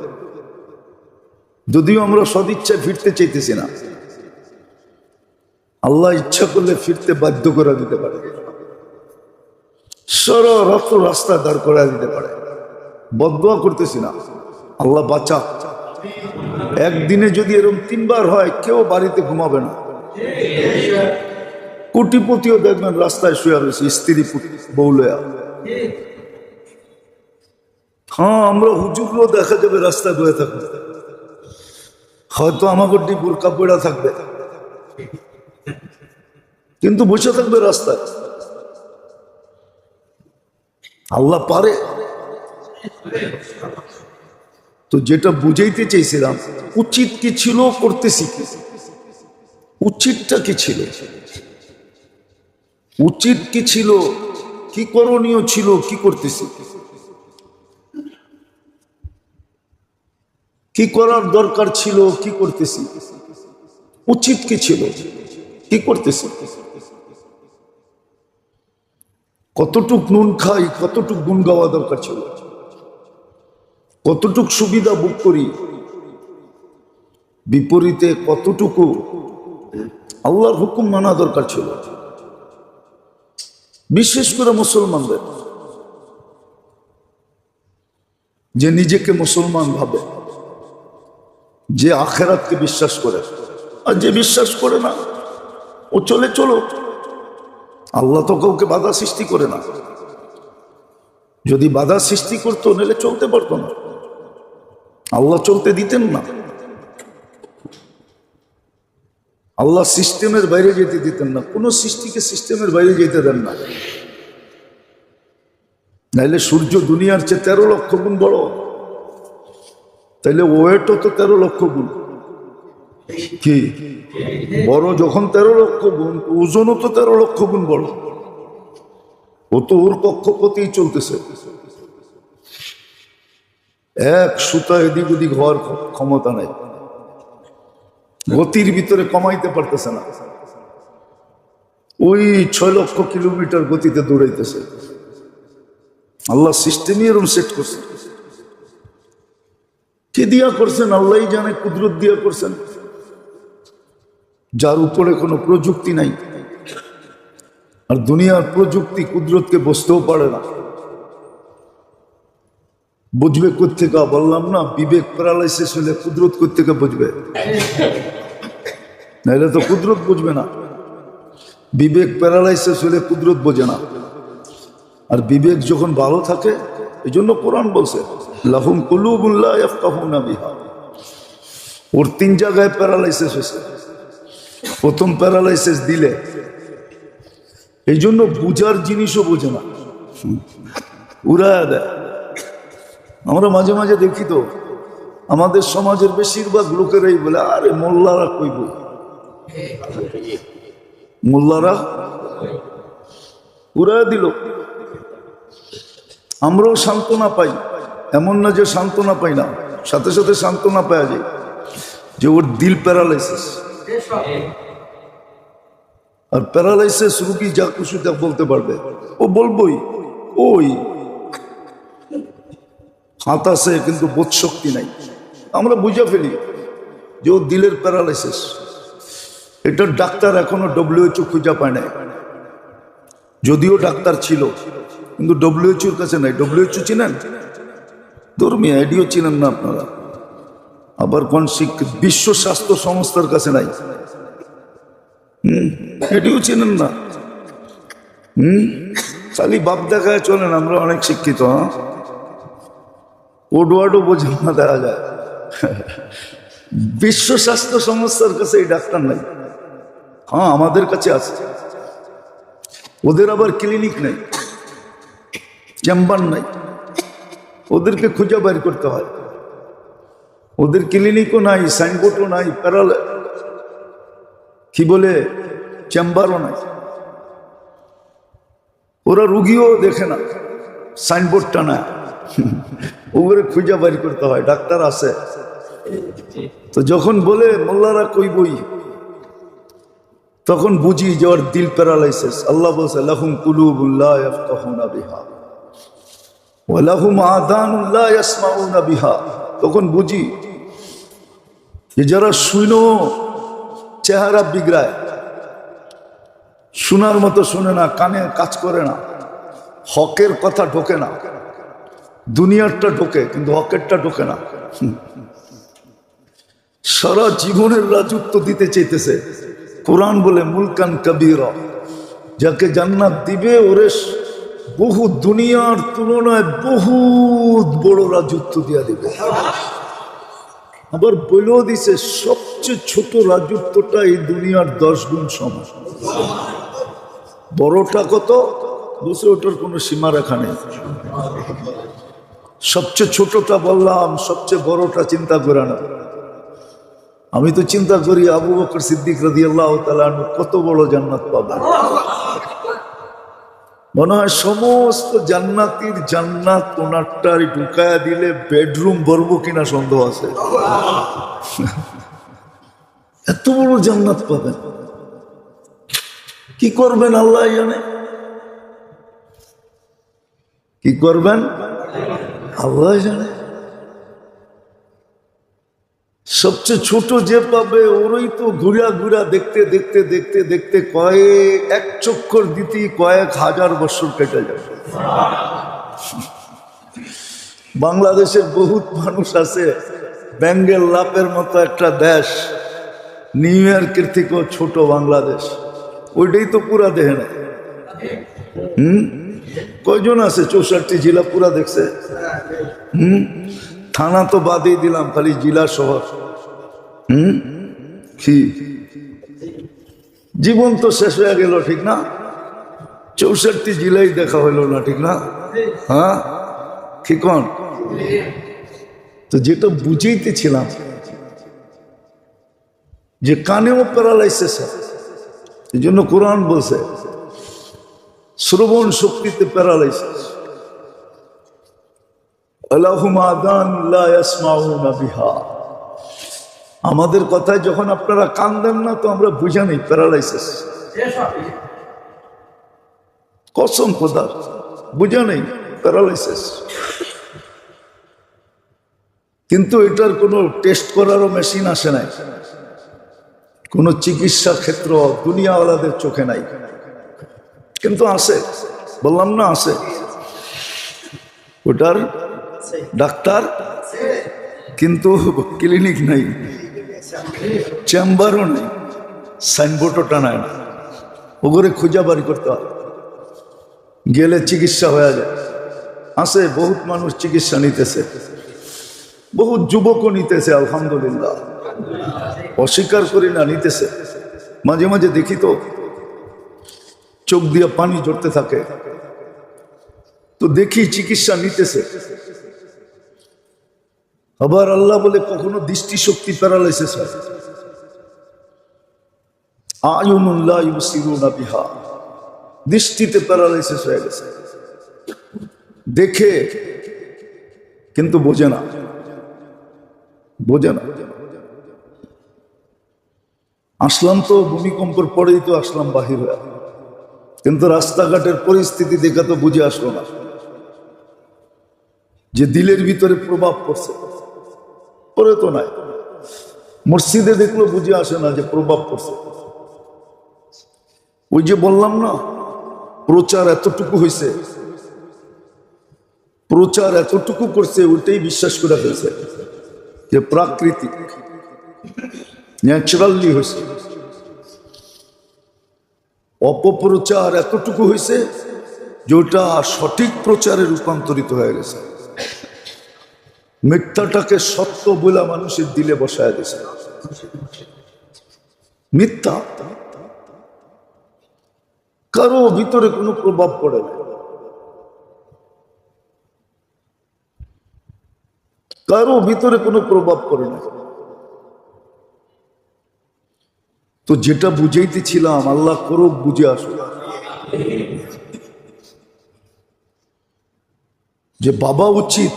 যদিও আমরা সদিচ্ছায় ফিরতে চাইতেছি না, আল্লাহ ইচ্ছা করলে ফিরতে বাধ্য করে দিতে পারে, সারা রাত্র রাস্তা দাঁড় করা দিতে পারে। বদদোয়া করতেছি না, আল্লাহ বাঁচা। একদিনে যদি এরকম 3 বার হয়, কেউ বাড়িতে ঘুমাবে না। কোটিপতিও দেখবেন রাস্তায় শুয়ে রয়েছে, স্ত্রী বউলয়া। হ্যাঁ, আমরা হুজুরও দেখা যাবে রাস্তায় বয়ে থাকবে, হয়তো আমাকে বোরকা পড়া থাকবে, কিন্তু বসে থাকবে রাস্তায়। আল্লাহ পারে। তো যেটা বুঝাইতে চাইছিলাম, উচিত কি ছিল, করতেছি কি? উচিতটা কি ছিল? উচিত কি ছিল, কি করণীয় ছিল, কি করতেছি, কি করার দরকার ছিল, কি করতেছি? উচিত কি ছিল, কি করতেছি? কতটুক নুন খাই, কতটুক গুণ গাওয়া দরকার ছিল, কতটুক সুবিধা ভোগ করি, বিপরীতে কতটুকু আল্লাহর হুকুম মানা দরকার ছিল। বিশেষ করে মুসলমানদের, যে নিজেকে মুসলমান ভাবে, যে আখেরাতকে বিশ্বাস করে, আর যে বিশ্বাস করে না ও চলে চলো। আল্লাহ তো কাউকে বাধা সৃষ্টি করে না। যদি বাধা সৃষ্টি করতো, নাহলে চলতে পারতো না, আল্লাহ চলতে দিতেন না। আল্লাহ সিস্টেমের বাইরে যেতে দিতেন না, কোনো সৃষ্টিকে সিস্টেমের বাইরে যেতে দেন না। নাইলে সূর্য দুনিয়ার চেয়ে 13 লক্ষ গুণ বড়, তাইলে ওয়েটও তো 13 লক্ষ গুণ। কি বড় যখন 13 লক্ষ গুণ, ওজনও তো 13 লক্ষ গুণ বড়। ও তো ওর কক্ষপথেই চলতেছে, এক সুতা এদিক ওদিক হওয়ার ক্ষমতা নাই, গতির ভিতরে কমাইতে পারতেছে না। ওই 6 লক্ষ কিলোমিটার গতিতে দৌড়াইতেছে। আল্লাহ সিস্টেমই এরকম সেট করছে। কে দিয়া করছেন? আল্লাহই জানে, কুদরত দিয়া করছেন, যার উপরে কোনো প্রযুক্তি নাই। আর দুনিয়ার প্রযুক্তি কুদরতকে বুঝতেও পারে না। বুঝবে কোত্থেকে? বললাম না, বিবেক প্যারালাইসিস হলে কুদরত কোত্থেকে বুঝবে? নাহলে তো কুদরত বুঝবে না। বিবেক প্যারালাইসিস হলে কুদরত বোঝে না। আর বিবেক যখন ভালো থাকে, এই জন্য কোরআন বলছে লাহুম কুলুবুন লা ইয়াফকাহুনা বিহা। ওর 3 জায়গায় প্যারালাইসিস হয়েছে। প্রথম প্যারালাইসিস দিলে, এই জন্য বুঝার জিনিসও বোঝে না, উড়ায় দেয়। আমরা মাঝে মাঝে দেখি তো, আমাদের সমাজের বেশিরভাগ লোকেরাই বলে, আরে মোল্লারা কইব, মোল্লারা উড়ায় দিল। আমরাও সান্ত্বনা পাই, এমন না যে সান্ত্বনা পাই না, সাথে সাথে সান্ত্বনা পাওয়া যায় যে ওর দিল প্যারালাইসিস। আর প্যারালাইসিস রুগী যা খুশি তা বলতে পারবে, ও বলবই। ওই হাত আছে কিন্তু বোধ শক্তি নাই, আমরা বুঝে ফেলি যে ও দিলের প্যারালাইসিস। এটার ডাক্তার এখনো WHO খুঁজে পায় নাই, যদিও ডাক্তার ছিল, কিন্তু WHO কাছে নাই। WHO চিনেন? ধর্মীয় এডিও চিনেন না আপনারা। আবার কোন বিশ্ব স্বাস্থ্য সংস্থার কাছে নাই, এডিও চিনেন না। খালি বাপ দেখায় চলেন, আমরা অনেক শিক্ষিত। হ্যাঁ, ওডওয়ার্ডও বোঝেন না দেখা যায়। বিশ্ব স্বাস্থ্য সংস্থার কাছে এই ডাক্তার নাই। হ্যাঁ, আমাদের কাছে আছে। ওদের আবার ক্লিনিক নেই, চেম্বার নাই, ওদেরকে খুঁজে বের করতে হয়। ওদের ক্লিনিকও নাই, সাইনবোর্ডও নাই, কি বলে চেম্বারও নাই। ওরা রুগীও দেখে না, সাইনবোর্ডটা না, ওগুলো খুঁজে বের করতে হয়। ডাক্তার আছে তো যখন বলে মোল্লারা কই বই, তখন বুঝি যে ওর দিল প্যারালাইসিস। আল্লাহ বলছে লাহুম কুলুবুন লা ইয়াফকাহুনা বিহা ওয়া লাহুম আযানুন লা ইয়াসমাউনা বিহা। তখন বুঝি যে যারা শুনো চেহারা বিগড়ায়, শোনার মতো শুনে না, কানে কাজ করে না, হকের কথা ঢোকে না, দুনিয়ারটা ঢোকে কিন্তু হকেরটা ঢোকে না। সারা জীবনের রাজত্ব দিতে চাইতেছে। কোরআন বলে মুলকান কবীরা, যাকে জান্নাত দিবে ওরে বহু দুনিয়ার তুলনায় বহুত বড় রাজত্ব দিয়া দিবে। আবার বলেও দিছে সবচেয়ে ছোট রাজত্বটা এই দুনিয়ার 10 গুণ সমান। বড়টা কত বুঝে, ওটার কোনো সীমা রেখা নেই। সবচেয়ে ছোটটা বললাম, সবচেয়ে বড়টা চিন্তা করে না। আমি তো চিন্তা করি আবু বকর সিদ্দিক রাদিয়াল্লাহু তাআলা কত বড় জান্নাত পাবে। মনে হয় সমস্ত জান্নাতীর জান্নাত ওনারটাই ঢুকায়া দিলে বেডরুম ভরবো কিনা সন্দেহ আছে। এত বড় জান্নাত পাবেন, কি করবেন আল্লাহ জানে, কি করবেন আল্লাহ জানে। সবচেয়ে ছোট যে পাবে ওরই তো ঘুরা ঘুরা দেখতে দেখতে দেখতে দেখতে এক চক্কর দিতে কয়েক হাজার বছর কেটে যাবে। বাংলাদেশের বহুত মানুষ আছে, বেঙ্গল লাপের মতো একটা দেশ, নিউ ইয়র্কের থেকেও ছোট বাংলাদেশ, ওইটাই তো পুরা দেখে না। কয়জন আছে 64 জেলা পুরা দেখছে? থানা তো বাদই দিলাম, খালি জেলা শহর। কি জীবন তো শেষ হয়ে গেল, ঠিক না? 64 জেলাই দেখা হইল না, ঠিক না? হ্যাঁ, ঠিক। তো যেটা বুঝাইতেছিলাম যে কানেও প্যারালাইসিস, এই জন্য কোরআন বলছে শ্রবণ শক্তিতে প্যারালাইসিস। আমাদের কথায় যখন আপনারা কান দেন না তো আমরা বুঝা নেই প্যারালাইসিস, কসম খোদার বুঝা নেই প্যারালাইসিস। কিন্তু এটার কোনো টেস্ট করারও মেশিন আসে নাই, কোনো চিকিৎসা ক্ষেত্র দুনিয়াওয়ালাদের চোখে নাই, কিন্তু আছে, বললাম না আছে। ওটার ডাক্তার কিন্তু ক্লিনিক নাই, চেম্বারও নেই, সাইনবোর্ডও টানায় না। ওগুলো খুঁজা বাড়ি করতে হয়, গেলে চিকিৎসা হয়ে যায়। আছে বহুত মানুষ চিকিৎসা নিতেছে, বহুত যুবকও নিতেছে, আলহামদুলিল্লাহ, অস্বীকার করি না, নিতেছে। মাঝে মাঝে দেখি তো চোখ দিয়ে পানি ঝরতে থাকে, তো দেখি চিকিৎসা নিতেছে। আবার আল্লাহ বলে কখনো দৃষ্টিশক্তি প্যারালাইসিস হয়, আয়ুনুন লা ইউবসিরুনা বিহা, দৃষ্টিতে প্যারালাইসিস হয়ে গেছে, দেখে কিন্তু বোঝে না, বোঝে না। আসলাম তো ভূমিকম্পের পরেই তো আসলাম বাহির হয়ে, কিন্তু রাস্তাঘাটের পরিস্থিতি দেখে তো বুঝে আসলো না যে দিলের ভিতরে প্রভাব পড়ছে। পরে তো নাই, মসজিদে দেখলো বুঝে আসে না যে প্রভাব পড়ছে। ওই যে বললাম না, প্রচার এতটুকু হয়েছে, প্রচার এতটুকু করছে, ওইটাই বিশ্বাস করে ফেলছে যে প্রাকৃতিক, ন্যাচারালি হয়েছে। অপপ্রচার এতটুকু হয়েছে যে ওটা সঠিক প্রচারে রূপান্তরিত হয়ে গেছে। মিথ্যাটাকে সত্য বলে মানুষের দিলে বসায় দিয়েছে। মিথ্যা কারো ভিতরে কোনো প্রভাব পড়ে না, কারো ভিতরে কোনো প্রভাব পড়ে না। তো যেটা বুঝাইতেছিলাম, আল্লাহ করুক বুঝে আসুক, যে বাবা উচিত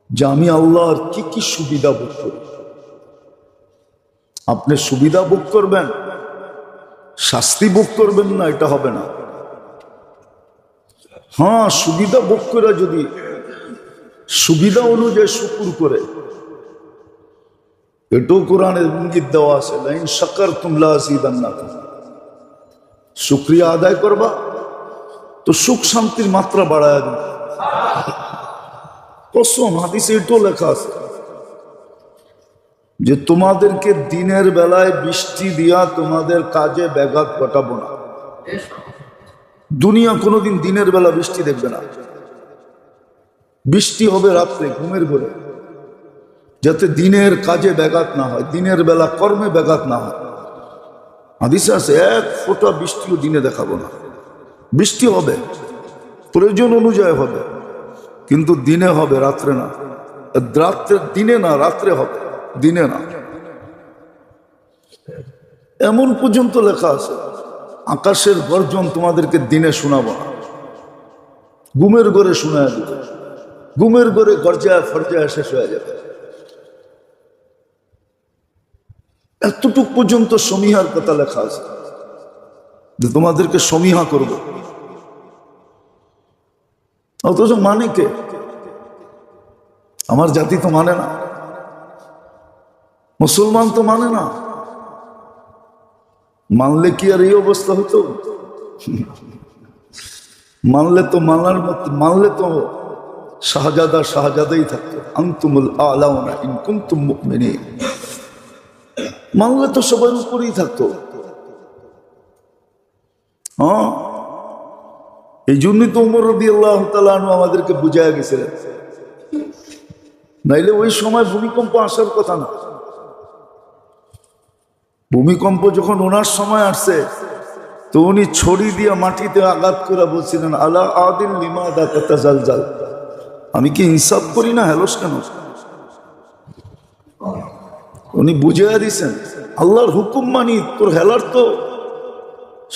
যে আমি আল্লাহর কি কি সুবিধা ভোগ করি। আপনি সুবিধা ভোগ করবেন, শাস্তি ভোগ করবেন না, এটা হবে না। হ্যাঁ, সুবিধা ভোগ করে যদি সুবিধা অনুযায়ী শুকুর করে, এটাও কোরআনের ইঙ্গিত দেওয়া আছে, লাইন শাকারতুম লাযিদান্নাকুম, শুকরিয়া আদায় করবা তো সুখ শান্তির মাত্রা বাড়ায় দিবে। কসম, হাদিসে এটাও লেখা আছে যে তোমাদেরকে দিনের বেলায় বৃষ্টি দিয়া তোমাদের কাজে ব্যাঘাত ঘটাবো না। দুনিয়া কোনোদিন দিনের বেলা বৃষ্টি দেখবে না, বৃষ্টি হবে রাত্রে ঘুমের ঘরে, যাতে দিনের কাজে ব্যাঘাত না হয়, দিনের বেলা কর্মে ব্যাঘাত না হয়। হাদিসে আছে এক ফোঁটা বৃষ্টিও দিনে দেখাবো না। বৃষ্টি হবে, প্রয়োজন অনুযায়ী হবে, কিন্তু দিনে হবে, রাত্রে না। রাত্রে দিনে না, রাত্রে হবে, দিনে না। এমন পর্যন্ত লেখা আছে, আকাশের গর্জন তোমাদেরকে দিনে শোনাবো না, ঘুমের ঘরে শোনায় দিবে। ঘুমের ঘরে গর্জায় ফর্জায় শেষ হয়ে যাবে। এতটুক পর্যন্ত সমীহার কথা লেখা আছে যে তোমাদেরকে সমীহা করব। অথচ মানে কে? আমার জাতি তো মানে না, মুসলমান তো মানে না। মানলে কি আর এই অবস্থা হতো? মানলে তো শাহজাদা শাহজাদাই থাকতো। আনতুমুল আলাউনা ইন কুনতুম মুমিনিন, মানলে তো সবার উপরেই থাকতো। হ্যাঁ, এই জন্যই তো ওমর রাদিয়াল্লাহু তাআলা আনহু আমাদেরকে বুঝায়া গেছিলেন, নাইলে ওই সময় ভূমিকম্প আসার কথা না। ভূমিকম্প যখন ওনার সময় আসছে, তো উনি ছড়ি দিয়ে মাটিতে আঘাত করে বলছিলেন, আলা আদিল লিমাদা তাতাজালজাল, আমি কি ইনসাফ করি না, হেলস কেন? উনি বুঝিয়ে দিয়েছেন, আল্লাহর হুকুম মানি, তোর হেলার তো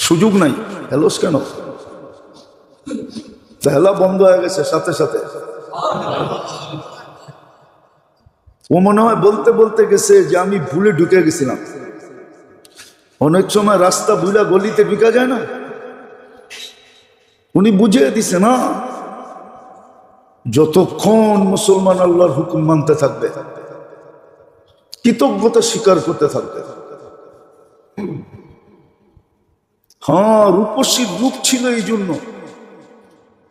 সুযোগ নাই, হেলস কেন? হেলা বন্ধ হয়ে গেছে সাথে সাথে। ও মনে হয় বলতে বলতে গেছে যে আমি ভুলে ঢুকে গেছিলাম। অনেক সময় রাস্তা ভুলা গলিতে ঢুকা যায় না, উনি বুঝিয়ে দিছে না, যতক্ষণ মুসলমান আল্লাহর হুকুম মানতে থাকবে, কৃতজ্ঞতা স্বীকার করতে থাকবে। হ্যাঁ, রূপসীর রূপ ছিল এই জন্য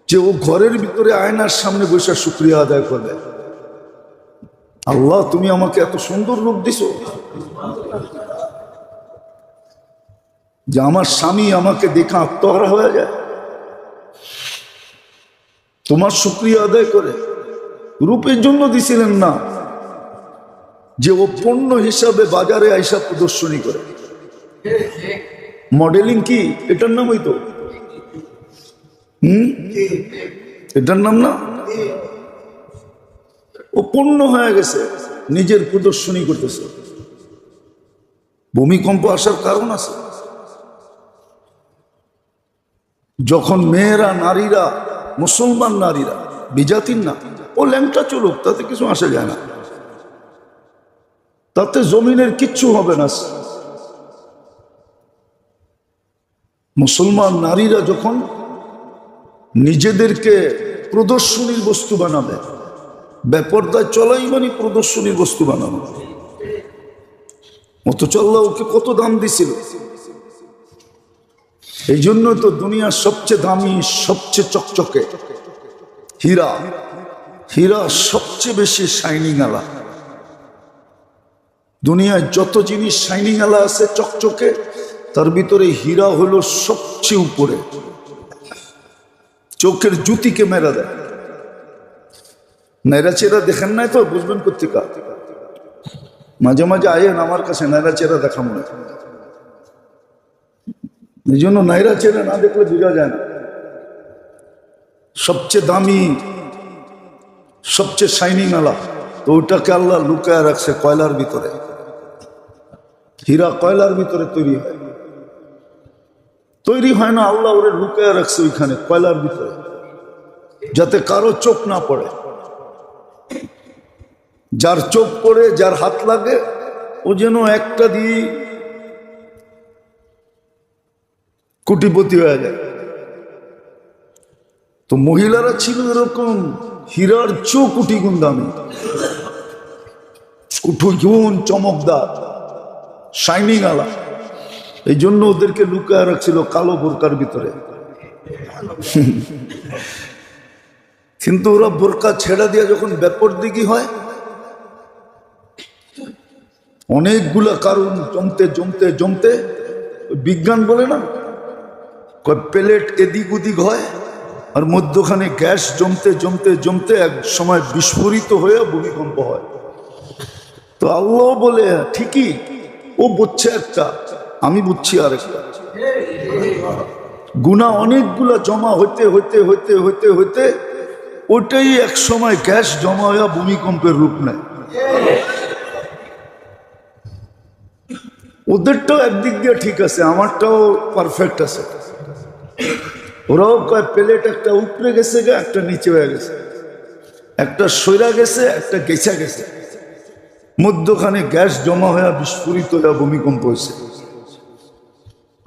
যে ও ঘরের ভিতরে আয়নার সামনে বসে শুকরিয়া আদায় করবে, আল্লাহ তুমি আমাকে এত সুন্দর রূপ দিছো যে আমার স্বামী আমাকে দেখা আত্মহারা হয়ে যায়, তোমার শুকরিয়া আদায় করে। রূপের জন্য দিছিলেন না যে ও পণ্য হিসাবে বাজারে আইসা প্রদর্শনী করে। মডেলিং কি এটার নাম? হইতো এটার নাম না, ও পণ্য হয়ে গেছে, নিজের প্রদর্শনী করতেছে। ভূমিকম্প আসার কারণ আছে। যখন মেয়েরা, নারীরা, মুসলমান নারীরা, বিজাতির না, ও ল্যাংটা চলুক, তাতে কিছু আসে যায় না, তাতে জমিনের কিচ্ছু হবে না। মুসলমান নারীরা যখন নিজেদেরকে প্রদর্শনীর বস্তু বানাবে, বেপরদায় চলাই মানে প্রদর্শনীর বস্তু বানানো। অথচ আল্লাহ ওকে কত দাম দিছিল, এই জন্য তো দুনিয়ার সবচেয়ে দামি, সবচেয়ে চকচকে হীরা, হীরা সবচেয়ে বেশি শাইনিং আলা। দুনিয়ায় যত জিনিস শাইনিং আলা আছে চকচকে, তার ভিতরে হীরা হলো সবচেয়ে উপরে, চোখের জুতিকে মেরা দেয়। নাইরা চেরা দেখেন নাই তো বুঝবেন কোথেকা। মাঝে মাঝে আয়েন আমার কাছে, নাইরা চেরা দেখা মনে। এই জন্য নাইরা চেরা না দেখলে বোঝা যায় না। সবচেয়ে দামি, সবচেয়ে শাইনিং আলা, তো ওটাকে আল্লাহ লুকায় রাখছে কয়লার ভিতরে। হীরা কয়লার ভিতরে তৈরি হয় না, আল্লাহ ওরে লুকায় রাখছে ওইখানে কয়লার ভিতরে, যাতে কারো চোখ না পড়ে। যার চোখ পড়ে, যার হাত লাগে, ও যেন একটা দিয়ে কোটিপতি হয়ে যায়। তো মহিলারা ছিল এরকম, হীরার চেয়েও কোটি গুণ দামি, কোটি গুণ চমকদার, শাইনিং আলা। এই জন্য ওদেরকে লুকায় রাখছিল কালো বোরকার ভিতরে। কিন্তু ওরা বোরকা ছেড়া দিয়ে যখন বেপরদিগি হয়, অনেকগুলা কারণ জমতে জমতে জমতে, বিজ্ঞান বলে না, প্লেট এদিক ওদিক হয়, আর মধ্যখানে গ্যাস জমতে জমতে জমতে এক সময় বিস্ফোরিত হয়ে ভূমিকম্প হয়। তো আল্লাহ বলে ঠিকই, ও বুঝছে একটা, আমি বুঝছি আরেকটা। গুনাহ অনেকগুলা জমা হইতে হইতে হইতে হইতে হইতে ওটাই এক সময় গ্যাস জমা হয়ে ভূমিকম্পের রূপ নেয়। ওদেরটাও একদিক দিয়ে ঠিক আছে, আমারটাও পারফেক্ট আছে। ওরাও কয় প্লেট একটা উপরে গেছে, একটা নিচে হয়ে গেছে, একটা সইরা গেছে, একটা গেছা গেছে, মধ্যখানে গ্যাস জমা হয়ে বিস্ফোরিত হয়ে ভূমিকম্প হয়েছে।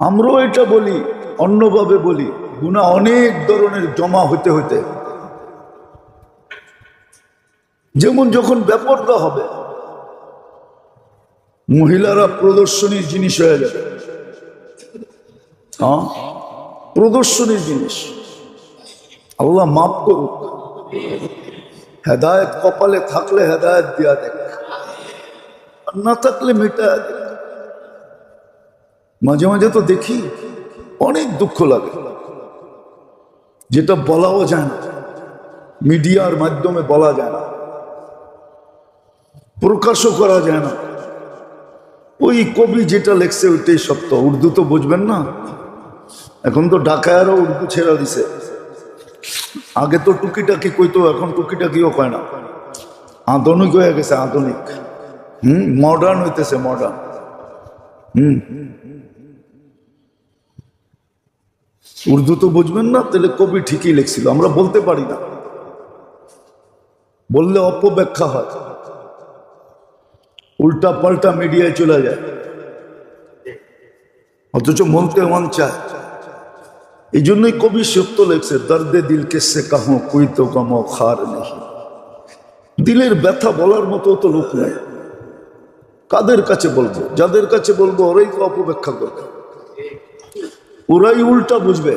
আমরাও এটা বলি, অন্যভাবে বলি, গুনাহ অনেক ধরনের জমা হইতে হইতে, যেমন যখন বেপরদা হবে, মহিলারা প্রদর্শনীর জিনিস হয়ে যাবে। হ্যাঁ, প্রদর্শনীর জিনিস। আল্লাহ মাফ করুক, হেদায়েত কপালে থাকলে হেদায়েত দিয়া দেখ, আর না থাকলে মিটা দেখ। মাঝে মাঝে তো দেখি, অনেক দুঃখ লাগে, যেটা বলাও যায় না, মিডিয়ার মাধ্যমে বলা যায় না, প্রকাশও করা যায় না। ওই কবি যেটা লেখছে ওইটাই সত্য। উর্দু তো বুঝবেন না, এখন তো ঢাকায়ও উর্দু ছেড়া দিছে। আগে তো টুকিটাকি কইতো, এখন টুকিটাকিও কয় না, আধুনিক হয়ে গেছে, আধুনিক। মডার্ন হইতেছে, মডার্ন। উর্দু তো বুঝবেন না, তাহলে কবি ঠিকই লিখছিল, আমরা বলতে পারি না, বললে অপব্যাখ্যা হয়, উল্টা পাল্টা মিডিয়ায় চলে যায়, অথচ বলতে মন চায়। এই জন্যই কবি সত্য লেখছে, দর্দে দিল কেসে কাহো কুই তো গম খার নেই। দিলের ব্যথা বলার মতো তো লোক নেই, কাদের কাছে বলবো? যাদের কাছে বলবো ওরাই তো অপব্যাখ্যা করবে, ওরাই উল্টা বুঝবে।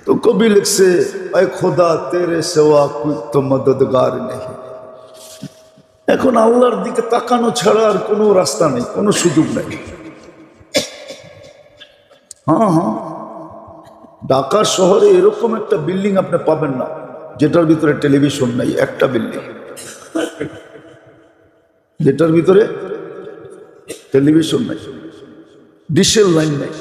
তো কবি লিখছে, এ খোদা তেরে সেওয়া কুই তো মদদগার নেই। এখন আল্লাহর দিকে তাকানো ছাড়া আর কোনো রাস্তা নেই, কোনো সুযোগ নেই। হ্যাঁ হ্যাঁ, ঢাকা শহরে এরকম একটা বিল্ডিং আপনি পাবেন না যেটার ভিতরে টেলিভিশন নাই। একটা বিল্ডিং যেটার ভিতরে টেলিভিশন নাই, ডিশেল লাইন নাই,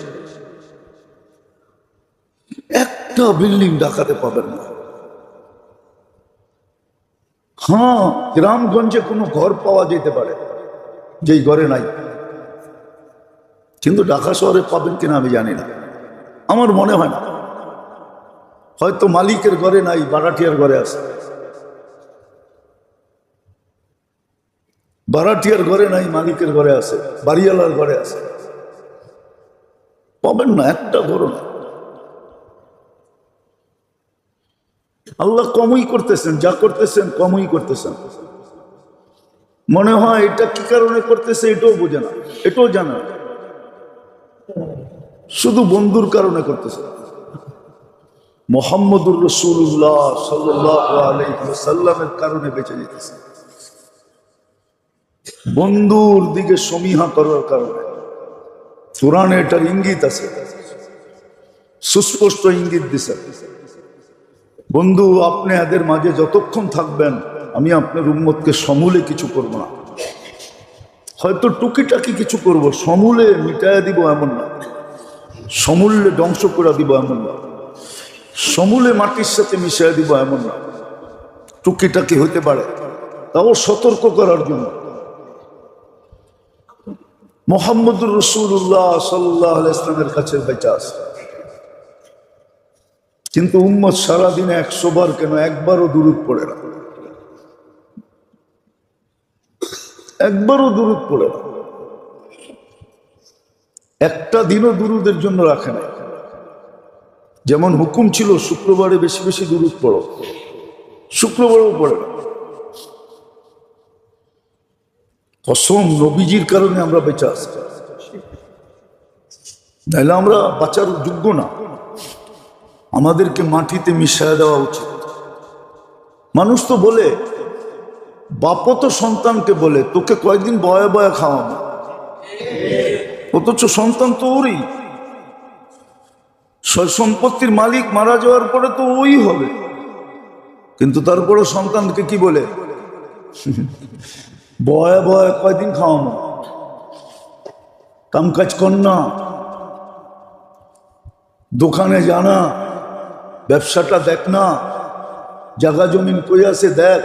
একটা বিল্ডিং ঢাকাতে পাবেন না। হ্যাঁ, গ্রামগঞ্জে কোনো ঘর পাওয়া যেতে পারে যেই ঘরে নাই, কিন্তু ঢাকা শহরে পাবেন কিনা আমি জানি না, আমার মনে হয় না। হয়তো মালিকের ঘরে নাই, ভাড়াটিয়ার ঘরে আছে। ভাড়াটিয়ার ঘরে নাই, মালিকের ঘরে আছে, বাড়িওয়ালার ঘরে আছে, পাবেন না, একটা ঘর না। আল্লাহ কমই করতেছেন, যা করতেছেন কমই করতেছেন। মনে হয় এটা কি কারণে করতেছে এটাও বোঝে না, এটাও জানে না। শুধু বন্ধুর কারণে করতেছে। মুহাম্মদুর রাসূলুল্লাহ সাল্লাল্লাহু আলাইহি ওয়াসাল্লামের কারণে বেঁচে যেতেছে, বন্ধুর দিকে সমীহা করার কারণে। কোরআনে এটার ইঙ্গিত আছে, সুস্পষ্ট ইঙ্গিত দিছে। বন্ধু, আপনি এদের মাঝে যতক্ষণ থাকবেন আমি আপনার উম্মতকে সমূলে কিছু করব না, হয়তো টুকিটাকি কিছু করব, সমূলে মিটাইয়া দিব এমন না, সমূলে ধ্বংস করে দিব এমন না, সমূলে মাটির সাথে মিশিয়ে দিব এমন না, টুকিটাকি হইতে পারে, তাও সতর্ক করার জন্য। মুহাম্মদুর রাসূলুল্লাহ সাল্লাল্লাহু আলাইহি ওয়াসাল্লামের কাছে বেঁচে আছে, কিন্তু উম্মত সারাদিনে 100 বার কেন একবারও দুরূদ পড়ে না, একবারও দুরূদ পড়ে না, একটা দিনও দুরূদের জন্য রাখে না। যেমন হুকুম ছিল শুক্রবারে বেশি বেশি দুরূদ পড়ো, শুক্রবারেও পড়ে না। কসম, নবীজির কারণে আমরা বেঁচে আছি, নাহলে আমরা বাঁচার যোগ্য না। আমাদেরকে মাটিতে মিশিয়ে দেওয়া উচিত। মানুষ তো বলে, বাপও তো সন্তানকে বলে তোকে কয়েকদিন বয়া বয়া খাওয়াবো, অথচ সন্তান তো ওরই, সম্পত্তির মালিক মারা যাওয়ার পরে তো ওই হবে, কিন্তু তারপরে সন্তানকে কি বলে, বয়া বয়া কয়দিন খাওয়াবো, কাম কাজ কর না, দোকানে জানা, ব্যবসাটা দেখ না, জায়গা জমিন কই আছে দেখ,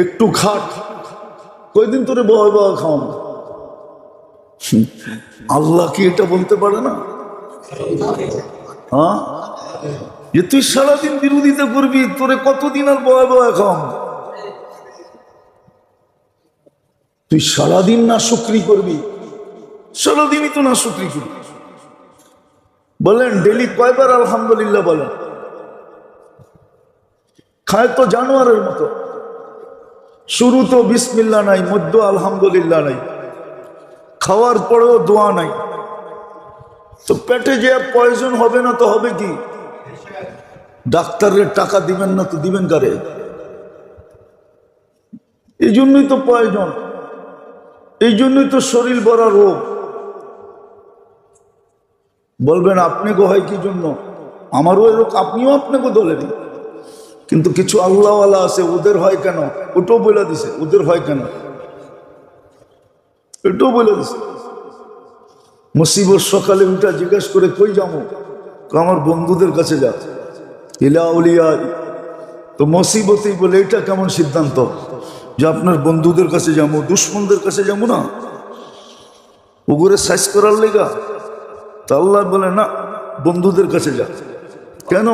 একটু খাট, কয়দিন তোরে বয় বয় খাওয়াবো। আল্লাহ কি এটা বলতে পারে না? হ্যাঁ, যে তুই সারাদিন বিরোধিতা করবি, তোরে কতদিন আর বয় বয় খাওয়াবো? তুই সারাদিন না শুকরি করবি, সারাদিনই তো না শুকরি করবি। বলেন ডেলি কয়বার আলহামদুলিল্লাহ বলেন? খায় তো জানোয়ারের মতো, শুরু তো বিসমিল্লাহ নাই, মধ্য আলহামদুলিল্লাহ নাই, খাওয়ার পরেও দোয়া নাই, তো পেটে যে পয়জন হবে না তো হবে কি? ডাক্তারের টাকা দিবেন না তো দিবেন কারে? এই জন্যই তো পয়জন, এই জন্যই তো শরীর ভরা রোগ। বলবেন আপনি গো হয় কি জন্য? আমারও এরকম, আপনিও আপনাকে দলেন, কিন্তু কিছু আল্লাহওয়ালা আছে, ওদের হয় কেন? ওটাও বলে দিছে, ওদের হয় কেন এটাও বলে দিছে। মুসিবত সকালে উঠা জিজ্ঞেস করে কই যাবো? আমার বন্ধুদের কাছে যা, ইলা উলিয়া। তো মুসিবতই বলে এটা কেমন সিদ্ধান্ত যে আপনার বন্ধুদের কাছে যাবো? দুশ্মনদের কাছে যাবো না, ওগুলো সাইজ করার লেগা? তা আল্লাহ বলে না, বন্ধুদের কাছে যা। কেন?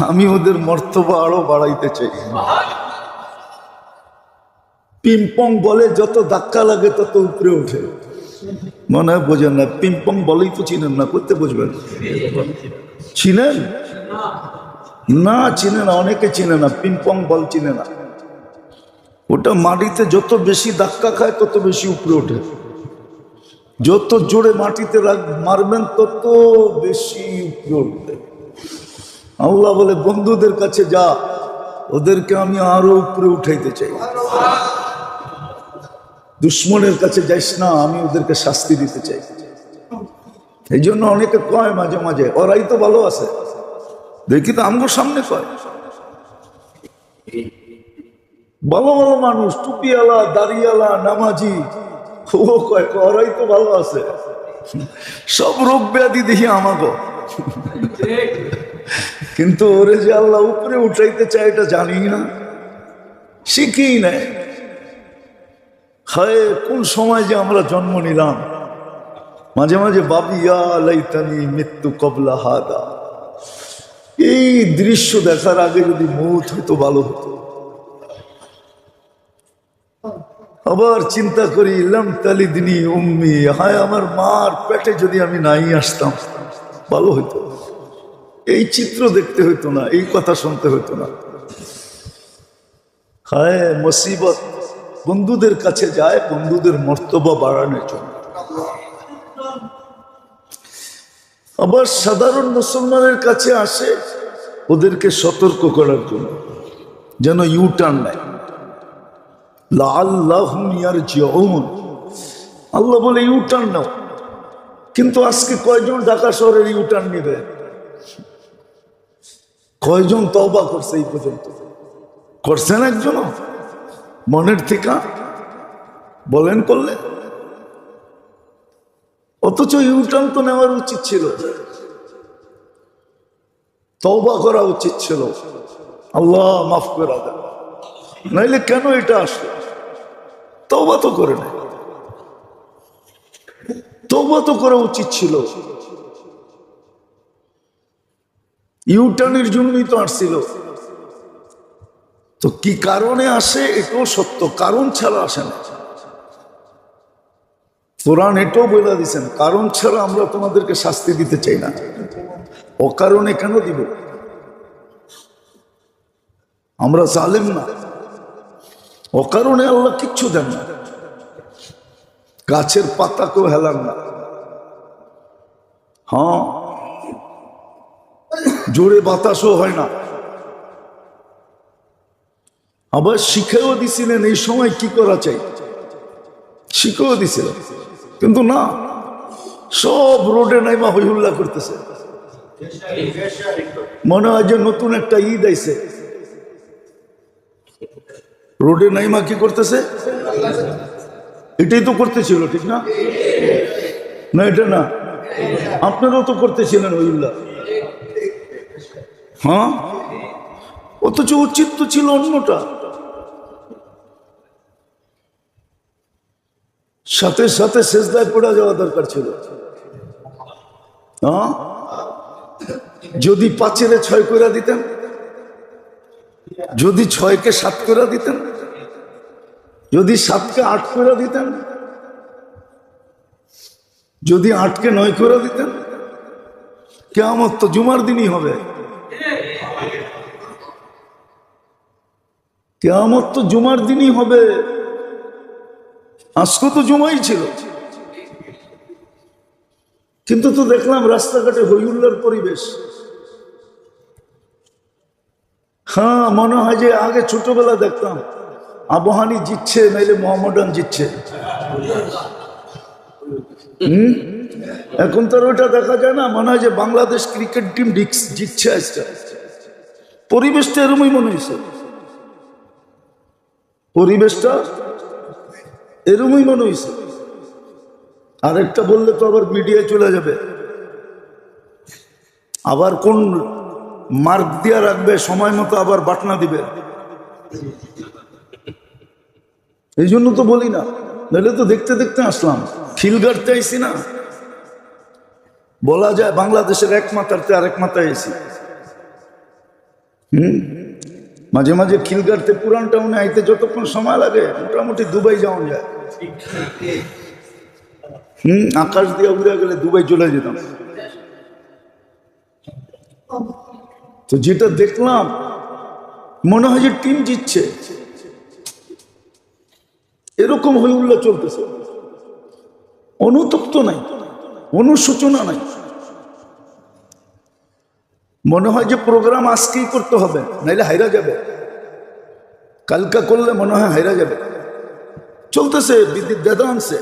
আমি ওদের মর্তবা আরো বাড়াইতে চাই। পিংপং বলে যত ধাক্কা লাগে তত উপরে ওঠে, মনে হয় বোঝেন না। পিংপং বলেই তো চিনেন না, করতে বুঝবেন? চিনেন না? চিনে না, অনেকে চিনে না, পিংপং বল চিনে না। ওটা মাটিতে যত বেশি ধাক্কা খায় তত বেশি উপরে ওঠে, যত জোরে মাটিতে মারবেন তত বেশি উপরে উঠবে। আল্লাহ বলে বন্ধুদের কাছে যা, ওদেরকে আমি আরো উপরে উঠাইতে চাই। দুশ্মনের কাছে যাইস না, আমি ওদেরকে শাস্তি দিতে চাই। এই জন্য অনেকে কয় মাঝে মাঝে ওরাই তো ভালো আছে, দেখি তো আমগো সামনে কয় ভালো ভালো মানুষ, টুপিওয়ালা, দাড়িওয়ালা, নামাজি, ও কয় ওরাই তো ভালো আছে, সব রোগ ব্যাধি দেখি আমাগো। কিন্তু ওরে যে আল্লাহ উপরে উঠাইতে চায় এটা জানি না, শিখি নাই। হায় কোন সময় যে আমরা জন্ম নিলাম। মাঝে মাঝে ভাবি ইয়া লাইতানি মৃত্যু কবলা হাদা, এই দৃশ্য দেখার আগে যদি মৌত হতো ভালো হতো। আবার চিন্তা করি লাম তালিদনি উম্মি, হায় আমার মার পেটে যদি আমি নাই আসতাম ভালো হতো, এই চিত্র দেখতে হইতো না, এই কথা শুনতে হইতো না। হায় মুসিবত বন্ধুদের কাছে যায় বন্ধুদের মর্তবা বাড়ানোর জন্য। আবার সাধারণ মুসলমানের কাছে আসে ওদেরকে সতর্ক করার জন্য, যেন ইউটার্ন নেয়। লাআল্লাহুম ইয়ারজিউন, আল্লাহ বলে ইউটার্ন নাও। কিন্তু আজকে কয়জন ঢাকা শহরের ইউটার্ন নেবে? কয়জন তওবা করছে এই পর্যন্ত? করছেন একজন মনের থেকে? বলেন করলে? অথচ ইউটার্ন তো নেওয়ার উচিত ছিল, তওবা করা উচিত ছিল, আল্লাহ মাফ করে দেন। নাইলে কেন এটা আসলো? তওবা তো করে নাই, তওবা তো করা উচিত ছিল। ইউটার্নের জন্যই তো আসছিল। তো কি কারণে আসে এটাও সত্য, কারণ ছাড়া আসে না। কোরআন এটাও বলে দিয়েছেন, কারণ ছাড়া আমরা তোমাদেরকে শাস্তি দিতে চাই না। অকারণে কেন দিব? আমরা জালেম না, অকারণে আল্লাহ কিচ্ছু দেন না। গাছের পাতাকেও হেলান না। হ্যাঁ, জোরে বাতাসও হয় না। আবার শিখেও দিছিলেন এই সময় কি করা চাই, শিখেও দিছিলেন। কিন্তু না, সব রোডে নাইমা হইহুল্লা করতেছে। মনে হয় যে নতুন একটা ঈদ আইছে। রোডে নাইমা কি করতেছে? এটাই তো করতেছিল, ঠিক না? না এটা না, আপনারাও তো করতেছিলেন হইহুল্লা। হ্যাঁ, অথচ উচিত তো ছিল অন্যটা। সাথে সাথে সেজদায় পড়ে যাওয়া দরকার ছিল। হ্যাঁ, যদি 5-এর 6 করে দিতেন, যদি 6-কে 7 করে দিতেন, যদি 7-কে 8 করে দিতেন, যদি 8-কে 9 করে দিতেন, কিয়ামত তো জুমার দিনই হবে। কিয়ামত তো জুমার দিনই হবে। আজকে তো জুমাই ছিল, কিন্তু তো দেখলাম রাস্তাঘাটে হইহুল্লার পরিবেশ। হ্যাঁ, মনে হয় যে আগে ছোটবেলা দেখতাম আবহানি জিতছে, নাইলে মোহাম্মদান জিতছে। এখন তো ওইটা দেখা যায় না, মনে হয় যে বাংলাদেশ ক্রিকেট টিম জিতছে আজকে। পরিবেশটা এরমই মনে হয়েছে, পরিবেশটা এরমই মনে হয়েছে। আরেকটা বললে তো আবার মিডিয়ায় চলে যাবে, আবার কোন মার্ক দিয়া রাখবে, সময় মতো আবার বাটনা দিবে। এই জন্য তো বলি না, নাহলে তো দেখতে দেখতে আসলাম। খিলগাড়তে আইসি না, বলা যায় বাংলাদেশের এক মাথারতে আরেক মাথায় এসি। মাঝে মাঝে খিলগাড়তে পুরান টাউনে আইতে যতক্ষণ সময় লাগে, মোটামুটি দুবাই যাওয়া যায়। আকাশ দিয়ে উড়ে গেলে দুবাই চলে যেতাম। তো যেটা দেখলাম মনে হয় যে টিম জিতছে, এরকম হইহুল্লা চলতেছে। অনুতপ্ত নাই, অনুশোচনা নাই। মনে হয় যে প্রোগ্রাম আজকেই করতে হবে, নাইলে হাইরা যাবে। কালকা করলে মনে হয় হাইরা যাবে। চলতেছে বিদ্যুৎ দাদা আনছে,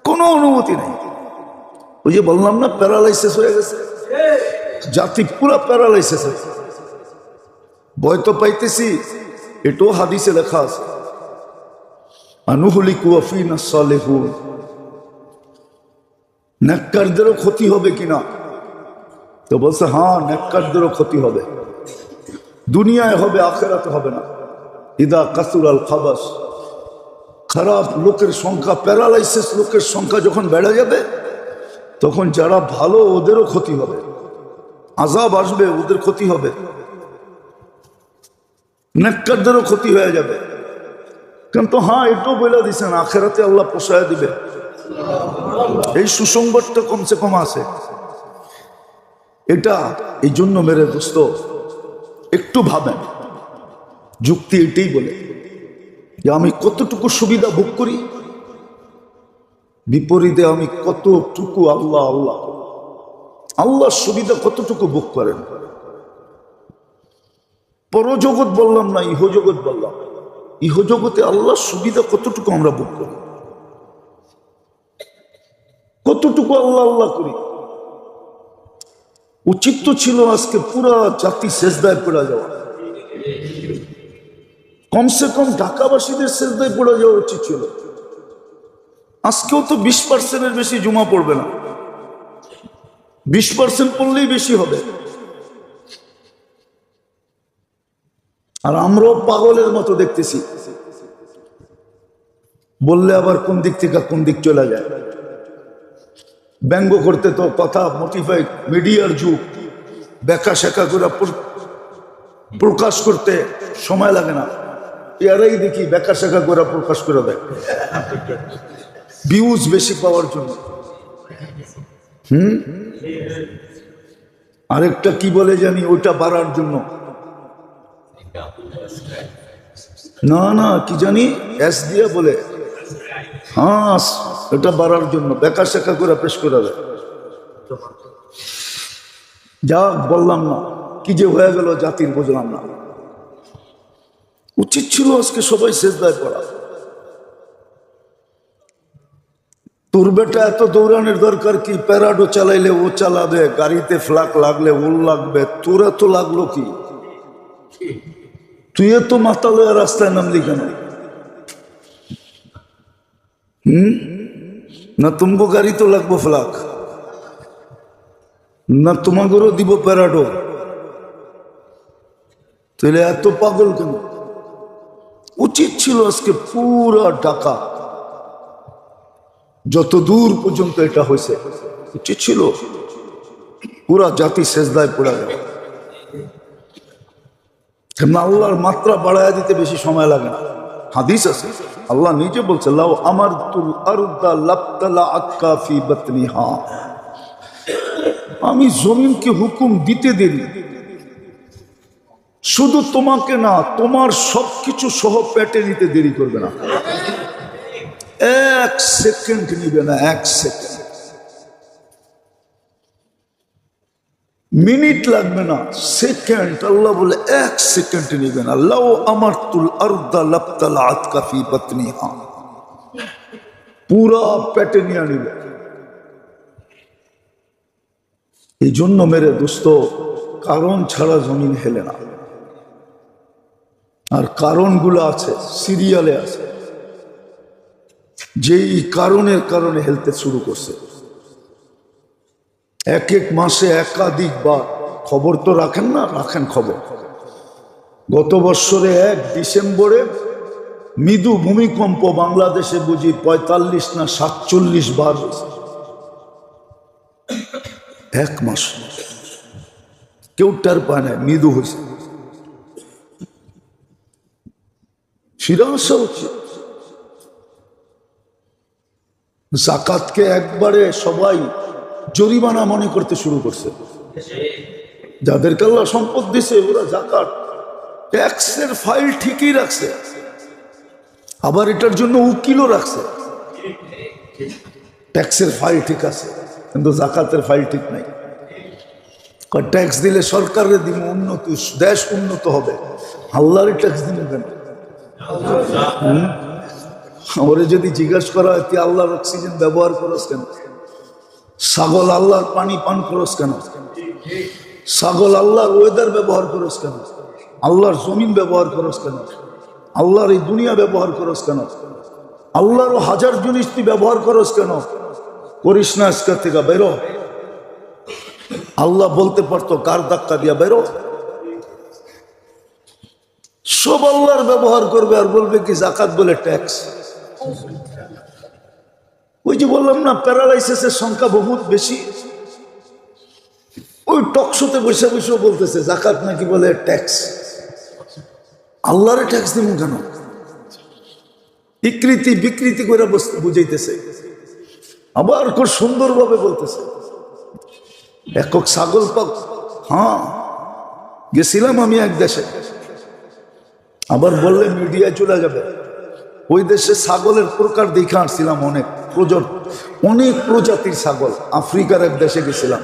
কোনো অনুমতি নেই। ওই যে বললাম না, প্যারালাইসিস হয়ে গেছে জাতি, পুরা প্যারালাইসিস। ভয় তো পাইতেছি, এটাও হাদিসে লেখা আছে, আনুহলিকু ওয়াফিনা সালেহুন। নেককারদেরও ক্ষতি হবে কিনা? তো বলছে হ্যাঁ, নেককারদেরও ক্ষতি হবে, দুনিয়ায় হবে, আখিরাতে হবে না। ইদা কাসুরাল খাবাস, খারাপ লোকের সংখ্যা, প্যারালাইসিস লোকের সংখ্যা যখন বেড়ে যাবে, তখন যারা ভালো ওদেরও ক্ষতি হবে, আযাব আসবে, ওদের ক্ষতি হবে, নেককারদেরও ক্ষতি হয়ে যাবে। কিন্তু হ্যাঁ, এটাও বলে দিয়েছেন আখিরাতে আল্লাহ পোষায় দিবে। এই সুসংবাদটা কমসে কম আছে। এটা এই জন্য মেরে দোস্ত একটু ভাবেন, যুক্তি এটাই বলে যে আমি কতটুকু সুবিধা ভোগ করি, বিপরীতে আমি কতটুকু আল্লাহ আল্লাহ আল্লাহর সুবিধা কতটুকু ভোগ করেন। পরজগৎ বললাম না, ইহজগৎ বললাম। ইহজগতে আল্লাহর সুবিধা কতটুকু আমরা ভোগ করি, কতটুকু আল্লাহ আল্লাহ করি। উচিত তো ছিল আজকে পুরা জাতি সেজদায় পড়া যাওয়া, কমসে কম ঢাকাবাসীদের সেজদায় পড়া যাওয়া উচিত ছিল। আজকেও তো 20%-এর বেশি জমা পড়বে না, 20% পড়লেই বেশি হবে। আর আমরাও পাগলের মতো দেখতেছি, বললে আবার কোন দিক থেকে কোন দিক চলে যায়। ব্যঙ্গ করতে তো কথা মোটিফাইড, মিডিয়ার যুগ, ব্যাখ্যা শেখা করে প্রকাশ করতে সময় লাগে না। এরাই দেখি ব্যাখ্যা শেখা করে প্রকাশ করে দেয় ভিউজ বেশি পাওয়ার জন্য। আরেকটা কি বলে জানি, ওইটা বাড়ার জন্য। না না কি জানি এস দিয়ে বলে, হ্যাঁ এটা বাড়ার জন্য ব্যাখ্যা শেখা করে পেশ করে দেয়। যা বললাম না, কি যে হয়ে গেল জাতির বুঝলাম না। উচিত ছিল আজকে সবাই সেজদায় পড়া। তোর বেটা এত দৌড়ানোর দরকার কি? প্যারাডো চালাইলে ও চালাবে, গাড়িতে ফ্লাক লাগলে ওর লাগবে, তোর এত লাগলো কি? তুই এত মাতালে রাস্তায় নামলি কেন? না তুমকো গাড়ি তো লাগবো ফ্লাক, না তোমাদেরও দিব প্যারাডো, তাহলে এত পাগল কেন? উচিত ছিল আজকে পুরা ঢাকা যত দূর পর্যন্ত এটা হয়েছে, উচিত ছিল পুরা জাতি সেজদায় পড়া যাবে। আল্লাহর মাত্রা বাড়ায় দিতে বেশি সময় লাগে না। হাদিস আছে, আল্লাহ নিজে বলছে, লাউ আমারতুল আরদা লাবতালাআতকা ফি বাতনিহা, আমি জমিনকে হুকুম দিতে দেরি, শুধু তোমাকে না তোমার সবকিছু সহ পেটে নিতে দেরি করবে না, 1 সেকেন্ড নিবে না, 1 সেকেন্ড, মিনিট লাগবে না, সেকেন্ড। আল্লাহ বলে 1 সেকেন্ড নিবে না। লাউ আমারতুল আরদা লাবতালাআতকা ফি বাতনিহা, পুরা পেটে নিয়ে নিবে। এই জন্য মেরে দোস্ত, কারণ ছাড়া জমিন হেলে না। আর কারণগুলো আছে, সিরিয়ালে আছে, যে এই কারণের কারণে হেলতে শুরু করছে। এক এক মাসে একাধিকবার খবর তো রাখেন না? রাখেন খবর। গত বছরে 1 ডিসেম্বরে মৃদু ভূমিকম্প বাংলাদেশে বুঝি 45 না 47 বার হয়েছে, 1 মাস। কেউ টের পায় না, মৃদু হয়েছে। ফিরে আসা উচিত। জাকাতকে একবারে সবাই জরিমানা মনে করতে শুরু করছে। যাদেরকে আল্লাহ সম্পদ দিছে ওরা জাকাত ট্যাক্সের ফাইল ঠিকই রাখছে, আবার এটার জন্য উকিলও রাখছে। ট্যাক্সের ফাইল ঠিক আছে, কিন্তু জাকাতের ফাইল ঠিক নাই। ট্যাক্স দিলে সরকারের দিব, উন্নতি, দেশ উন্নত হবে। আল্লাহর ট্যাক্স দিন কেন? ওরে যদি জিজ্ঞাসা করা হয় তুই আল্লাহর অক্সিজেন ব্যবহার করস কেন, ছাগল আল্লাহর পানি পান করস কেন, ছাগল আল্লাহর ওয়েদার ব্যবহার করস কেন, আল্লাহর জমিন ব্যবহার করস কেন, আল্লাহর এই দুনিয়া ব্যবহার করস কেন, আল্লাহরও হাজার জিনিস তুই ব্যবহার করস কেন? করিস না, আজকের থেকে বেরো। আল্লাহ বলতে পারতো কার ধাক্কা দিয়া বেরো। সব আল্লাহর ব্যবহার করবে আর বলবে কি জাকাত বলে ট্যাক্স। ওই যে বললাম না, প্যারালাইসিসের সংখ্যা বহুত বেশি। ওই টকশোতে বসে বসেও বলতেছে জাকাত নাকি বলে ট্যাক্স। আল্লাহরে ট্যাক্স দিব কেন? বিকৃতি বিকৃতি করে বুঝাইতেছে, আবার খুব সুন্দরভাবে বলতেছে একক ছাগল পাক। হ্যাঁ, গেছিলাম আমি এক দেশে, আবার বললে মিডিয়ায় চলে যাবে, ওই দেশে ছাগলের প্রকার দেখে আসছিলাম, অনেক প্রজাতির ছাগল। আফ্রিকার এক দেশে গেছিলাম,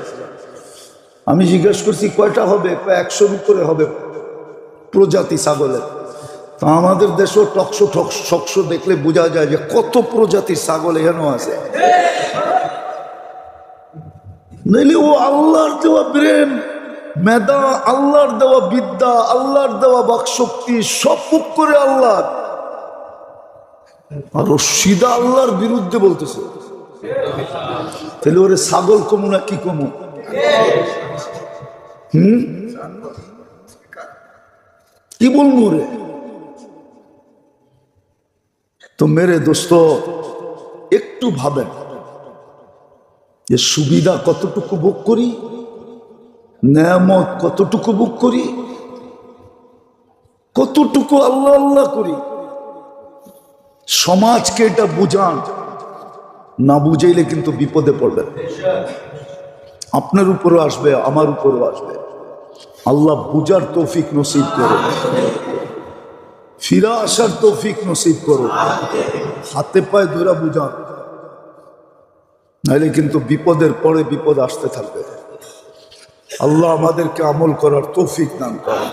আমি জিজ্ঞেস করছি কয়টা হবে, 100-র উপরে হবে প্রজাতি ছাগলের। তা আমাদের দেশেও টকশো দেখলে বোঝা যায় যে কত প্রজাতির ছাগল এখানেও আছে। নইলে ও আল্লাহর দেওয়া ব্রেন, মেধা, আল্লাহর দেওয়া বিদ্যা, আল্লাহর দেওয়া বাকশক্তি সব পুপ করে আল্লাহ, আর ও সিধা আল্লাহর বিরুদ্ধে বলতেছে। তাহলে ওরে ছাগল কমু না কি কমু? কি বলবো রে? তো মেরে দোস্ত একটু ভাবেন যে সুবিধা কতটুকু ভোগ করি, নেয়ামত কতটুকু ভোগ করি, কতটুকু আল্লাহ আল্লাহ করি। সমাজকে এটা বুঝান, না বুঝাইলে কিন্তু বিপদে পড়বেন। আপনার উপরও আসবে, আমার উপরও আসবে। আল্লাহ বুঝার তৌফিক নসিব করো, ফিরা আসার তৌফিক নসিব করো, হাতে পায়ে ধরা বুঝান, নাহলে কিন্তু বিপদের পরে বিপদ আসতে থাকবে। আল্লাহ আমাদেরকে আমল করার তৌফিক দান করেন।